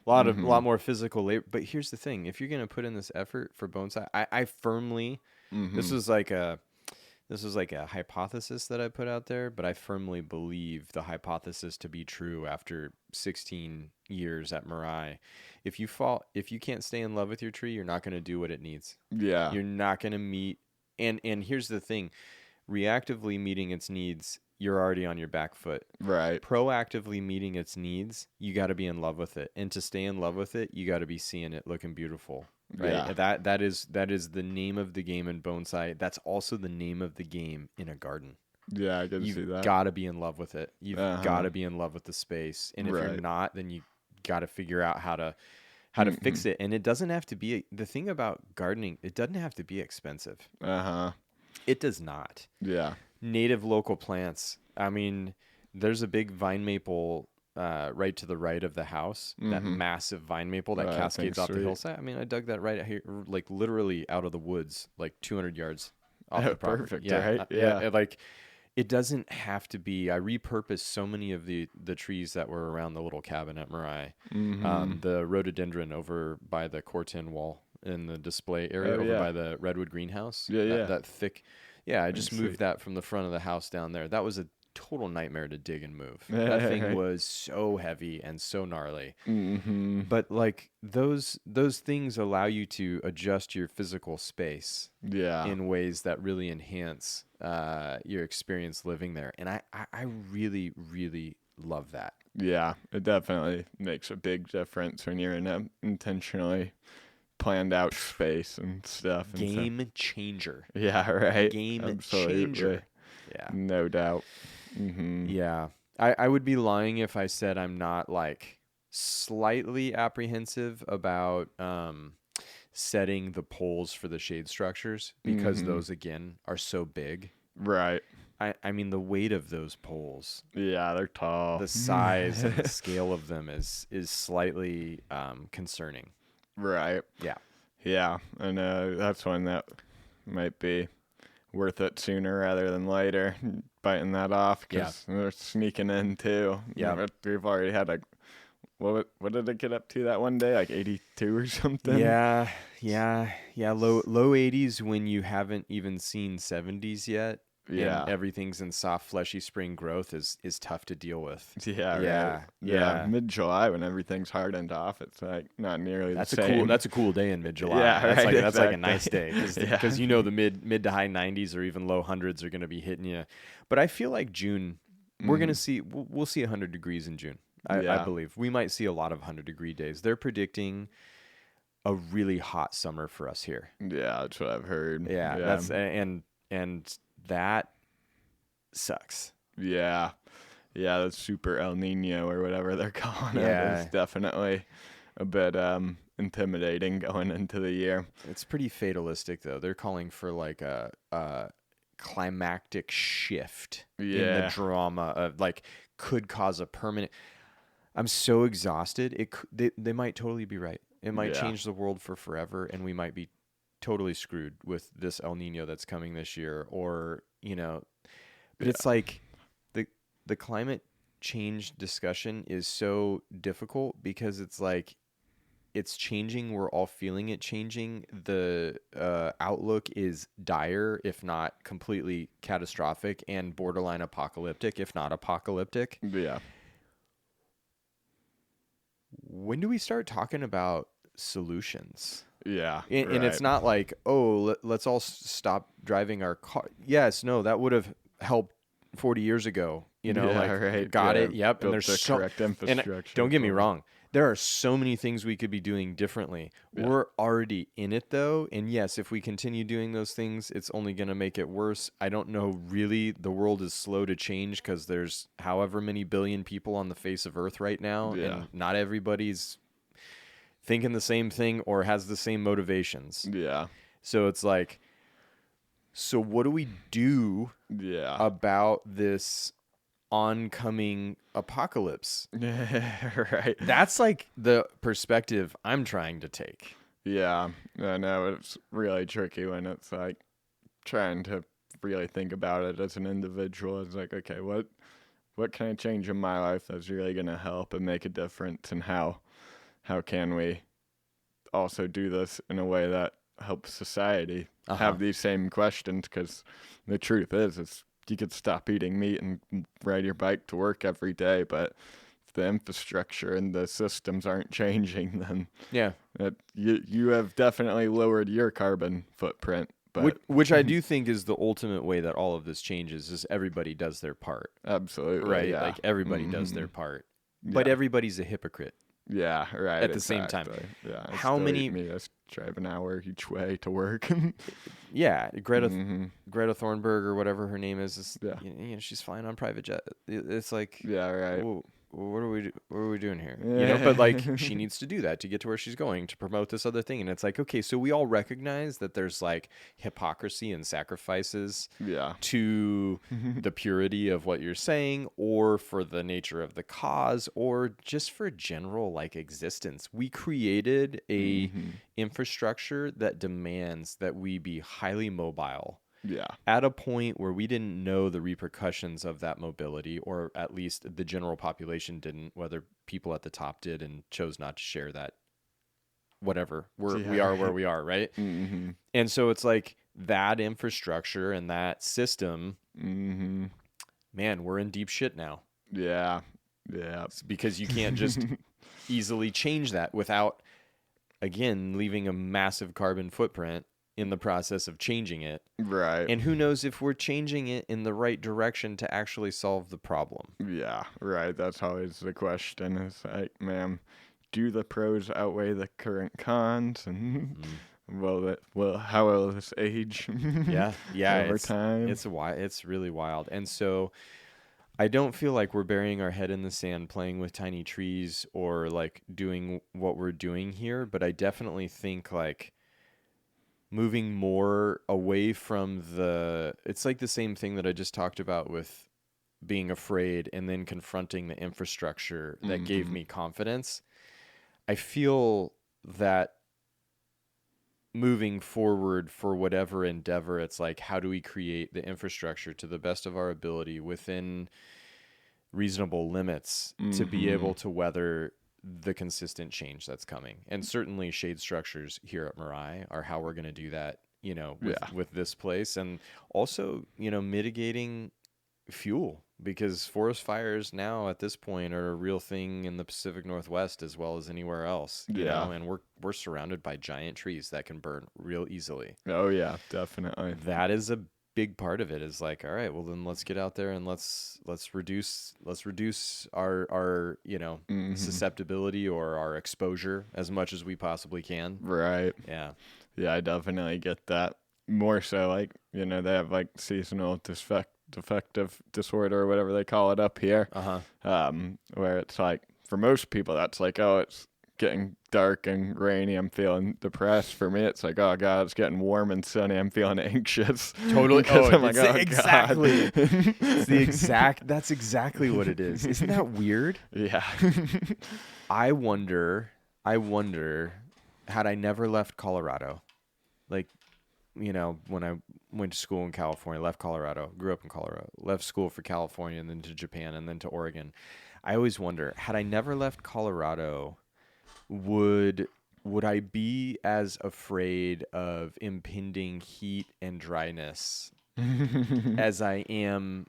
A lot more physical labor. But here's the thing: if you're gonna put in this effort for bonsai, I firmly this was like a hypothesis that I put out there, but I firmly believe the hypothesis to be true after 16 years at Mirai. If you can't stay in love with your tree, you're not going to do what it needs. Yeah. You're not going to meet. And here's the thing, reactively meeting its needs, you're already on your back foot. Right. Proactively meeting its needs, you got to be in love with it. And to stay in love with it, you got to be seeing it looking beautiful. Right. Yeah. That is the name of the game in bonsai. That's also the name of the game in a garden. Yeah, I can see that. You've got to be in love with it. You've got to be in love with the space. And if you're not, then you got to figure out how to fix it. And it doesn't have to be the thing about gardening. It doesn't have to be expensive. It does not. Yeah. Native local plants. I mean, there's a big vine maple right to the right of the house, that massive vine maple that cascades off the hillside. I mean, I dug that right out here, like literally out of the woods, like 200 yards off the property. Perfect, yeah, right? Yeah. Like, it doesn't have to be. I repurposed so many of the trees that were around the little cabin at Mirai. The rhododendron over by the Cortin wall in the display area by the redwood greenhouse. That thick. Yeah, I just moved that from the front of the house down there. That was a total nightmare to dig and move. That thing was so heavy and so gnarly. But like those things allow you to adjust your physical space in ways that really enhance your experience living there. And I really, really love that. Yeah, it definitely makes a big difference when you're in a intentionally planned out space and stuff. Game changer. Yeah, right. Game changer. Yeah. No doubt. Yeah. I would be lying if I said I'm not like slightly apprehensive about setting the poles for the shade structures because those again are so big. Right. I mean the weight of those poles. Yeah, they're tall. The size and the scale of them is slightly concerning. Right. Yeah. Yeah. And that's one that might be worth it sooner rather than later, biting that off because they're sneaking in too. Yeah. We've already had what did it get up to that one day? Like 82 or something? Yeah. Low 80s when you haven't even seen 70s yet. Yeah. And everything's in soft, fleshy spring growth is tough to deal with. Yeah. Mid-July when everything's hardened off, it's like not nearly the same. That's a cool day in mid-July. Yeah, that's like a nice day because you know the mid to high 90s or even low hundreds are going to be hitting you. But I feel like June, we're going to see we'll see 100 degrees in June. I believe we might see a lot of 100-degree days. They're predicting a really hot summer for us here. Yeah, that's what I've heard. Yeah. That's and that sucks. Yeah, that's super El Nino or whatever they're calling it. It's definitely a bit intimidating going into the year. It's pretty fatalistic, though. They're calling for like a climactic shift in the drama of like could cause a permanent. I'm so exhausted. They might totally be right. It might change the world for forever, and we might be totally screwed with this El Nino that's coming this year, or but it's like the climate change discussion is so difficult because it's like it's changing, we're all feeling it changing. The outlook is dire, if not completely catastrophic, and borderline apocalyptic, if not apocalyptic. When do we start talking about solutions? And it's not like, let's all stop driving our car. Yes, no, that would have helped 40 years ago. Got it. Yep. Built And there's the correct infrastructure. don't get me wrong. There are so many things we could be doing differently. Yeah. We're already in it though. And yes, if we continue doing those things, it's only going to make it worse. I don't know really. The world is slow to change because there's however many billion people on the face of Earth right now. Yeah. And not everybody's thinking the same thing or has the same motivations. Yeah. So it's like, so what do we do Yeah. about this oncoming apocalypse? Right. That's like the perspective I'm trying to take. Yeah. I know it's really tricky when it's like trying to really think about it as an individual. It's like, okay, what can I change in my life that's really going to help and make a difference, and how can we also do this in a way that helps society have these same questions? Because the truth is you could stop eating meat and ride your bike to work every day, but if the infrastructure and the systems aren't changing, then you have definitely lowered your carbon footprint. But which I do think is the ultimate way that all of this changes is everybody does their part. Absolutely. Right? Yeah. Like everybody does their part. Yeah. But everybody's a hypocrite. Yeah, right. At the same time. Yeah. How many me I drive an hour each way to work. Yeah, Greta Thunberg or whatever her name is yeah. You know, she's flying on private jet. It's like, yeah, right. Whoa, what are we doing here? You know, but like she needs to do that to get to where she's going to promote this other thing. And it's like, okay, so we all recognize that there's like hypocrisy and sacrifices to the purity of what you're saying, or for the nature of the cause, or just for general like existence. We created a infrastructure that demands that we be highly mobile. Yeah. At a point where we didn't know the repercussions of that mobility, or at least the general population didn't, whether people at the top did and chose not to share that, whatever. We are where we are, right? Mm-hmm. And so it's like that infrastructure and that system, man, we're in deep shit now. Yeah. Yeah. It's because you can't just easily change that without, again, leaving a massive carbon footprint in the process of changing it. Right. And who knows if we're changing it in the right direction to actually solve the problem. Yeah, right. That's always the question. It's like, man, do the pros outweigh the current cons? And how will this age? Yeah. Over time. It's really wild. And so I don't feel like we're burying our head in the sand playing with tiny trees or like doing what we're doing here, but I definitely think like moving more away from it's like the same thing that I just talked about with being afraid and then confronting the infrastructure that gave me confidence. I feel that moving forward for whatever endeavor, it's like, how do we create the infrastructure to the best of our ability within reasonable limits to be able to weather the consistent change that's coming. And certainly shade structures here at Mirai are how we're going to do that, you know, with this place. And also, you know, mitigating fuel, because forest fires now at this point are a real thing in the Pacific Northwest as well as anywhere else, you know, and we're surrounded by giant trees that can burn real easily. Oh yeah, definitely. That is a big part of it, is like, all right, well then let's get out there and let's reduce our you know, susceptibility or our exposure as much as we possibly can. Right. Yeah, I definitely get that. More so, like, you know, they have like seasonal defective disorder or whatever they call it up here, where it's like, for most people that's like, oh, it's getting dark and rainy, I'm feeling depressed. For me, it's like, oh god, it's getting warm and sunny, I'm feeling anxious. Totally. I'm like, exactly. God. That's exactly what it is. Isn't that weird? Yeah. I wonder, had I never left Colorado, like, you know, when I went to school in California, left Colorado, grew up in Colorado, left school for California and then to Japan and then to Oregon. I always wonder, had I never left Colorado, would I be as afraid of impending heat and dryness as I am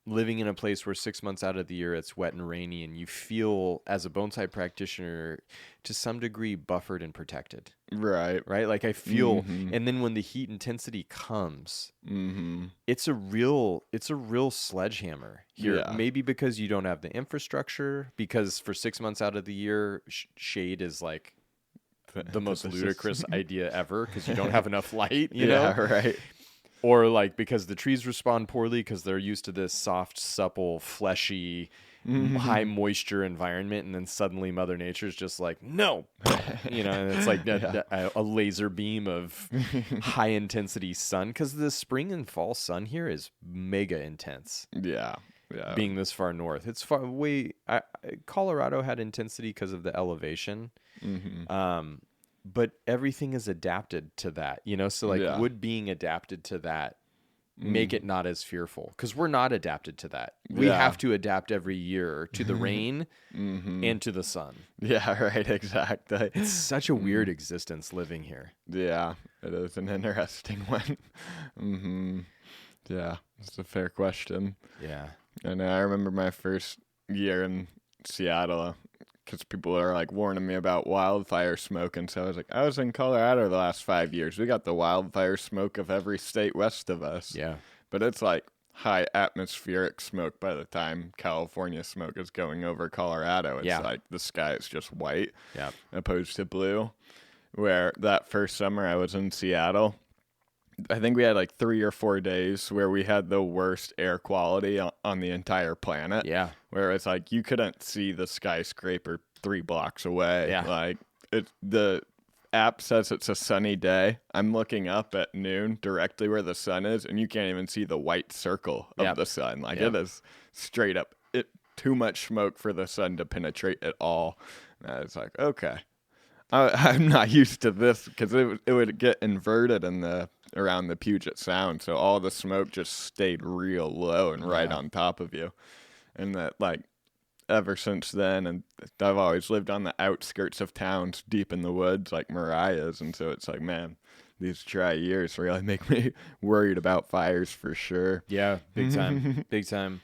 living in a place where 6 months out of the year it's wet and rainy, and you feel as a bonsai practitioner to some degree buffered and protected, Right. right? Like I feel, Mm-hmm. and then when the heat intensity comes, Mm-hmm. it's a real sledgehammer here. Yeah. Maybe because you don't have the infrastructure, because for 6 months out of the year, shade is like the most ludicrous idea ever because you don't have enough light, you know? Yeah, right. Or like because the trees respond poorly because they're used to this soft, supple, fleshy, high moisture environment, and then suddenly Mother Nature's just like, no, you know, and it's like a laser beam of high intensity sun, because the spring and fall sun here is mega intense. Yeah. Yeah. Being this far north, it's far way. Colorado had intensity because of the elevation. Mm-hmm. But everything is adapted to that, you know? So like Yeah. wood being adapted to that make it not as fearful, because we're not adapted to that. We Yeah. have to adapt every year to the rain and to the sun. Yeah, right, exactly. It's such a weird existence living here. Yeah, it is an interesting one. Yeah, it's a fair question. Yeah. And I remember my first year in Seattle, because people are like warning me about wildfire smoke, and so I was like, I was in Colorado the last 5 years. We got the wildfire smoke of every state west of us. Yeah. But it's like high atmospheric smoke by the time California smoke is going over Colorado. It's like the sky is just white opposed to blue. Where that first summer I was in Seattle, I think we had like 3 or 4 days where we had the worst air quality on the entire planet. Yeah. Where it's like you couldn't see the skyscraper 3 blocks away. Yeah. Like the app says it's a sunny day. I'm looking up at noon directly where the sun is, and you can't even see the white circle of the sun. Like it is straight up too much smoke for the sun to penetrate at all. And it's like, okay. I'm not used to this, because it would get inverted around the Puget Sound, so all the smoke just stayed real low and right on top of you. And that, like, ever since then, and I've always lived on the outskirts of towns deep in the woods like Mirai is, and so it's like, man, these dry years really make me worried about fires for sure. Yeah, big time. Big time.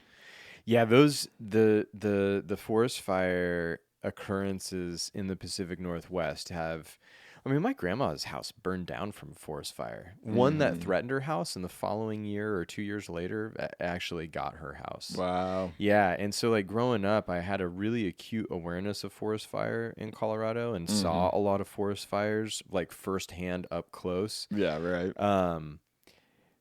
Yeah, the forest fire occurrences in the Pacific Northwest have, I mean, my grandma's house burned down from forest fire. One that threatened her house, and the following year or 2 years later actually got her house. Wow. Yeah, and so like growing up, I had a really acute awareness of forest fire in Colorado, and saw a lot of forest fires like firsthand up close. Yeah, right.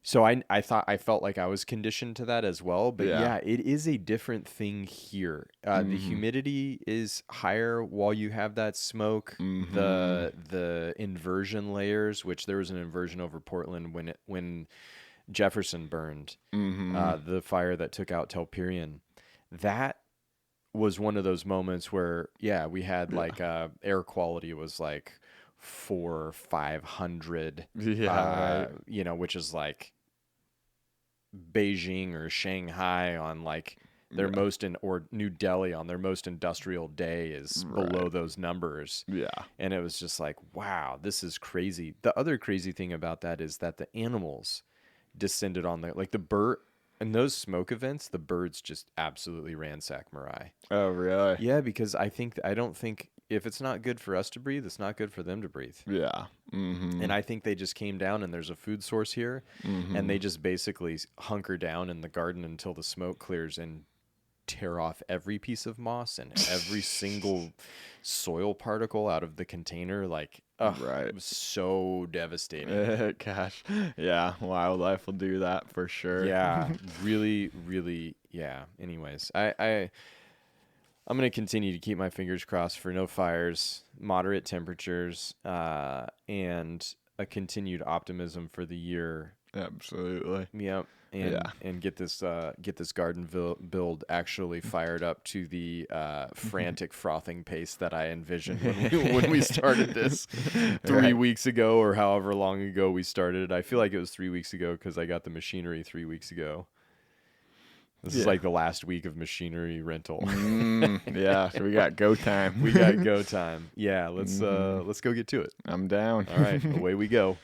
So I felt like I was conditioned to that as well, but yeah, it is a different thing here. The humidity is higher while you have that smoke. The inversion layers, which there was an inversion over Portland when Jefferson burned, the fire that took out Telperion. That was one of those moments where we had like air quality was like 400 or 500, you know, which is like Beijing or Shanghai on like their most or New Delhi on their most industrial day is below those numbers. Yeah. And it was just like, wow, this is crazy. The other crazy thing about that is that the animals descended on like the bird. In those smoke events, the birds just absolutely ransack Mirai. Oh, really? Yeah, because I don't think if it's not good for us to breathe, it's not good for them to breathe. Yeah. And I think they just came down, and there's a food source here, and they just basically hunker down in the garden until the smoke clears and tear off every piece of moss and every single soil particle out of the container. Like, it was so devastating. Gosh. Yeah, wildlife will do that for sure. Yeah, really, really, yeah. Anyways, I'm going to continue to keep my fingers crossed for no fires, moderate temperatures, and a continued optimism for the year. Absolutely. Yep. And get this garden build actually fired up to the frantic frothing pace that I envisioned when we started this 3 weeks ago, or however long ago we started. I feel like it was 3 weeks ago because I got the machinery 3 weeks ago. This is like the last week of machinery rental. Yeah, so we got go time. We got go time. Yeah, let's go get to it. I'm down. All right, away we go.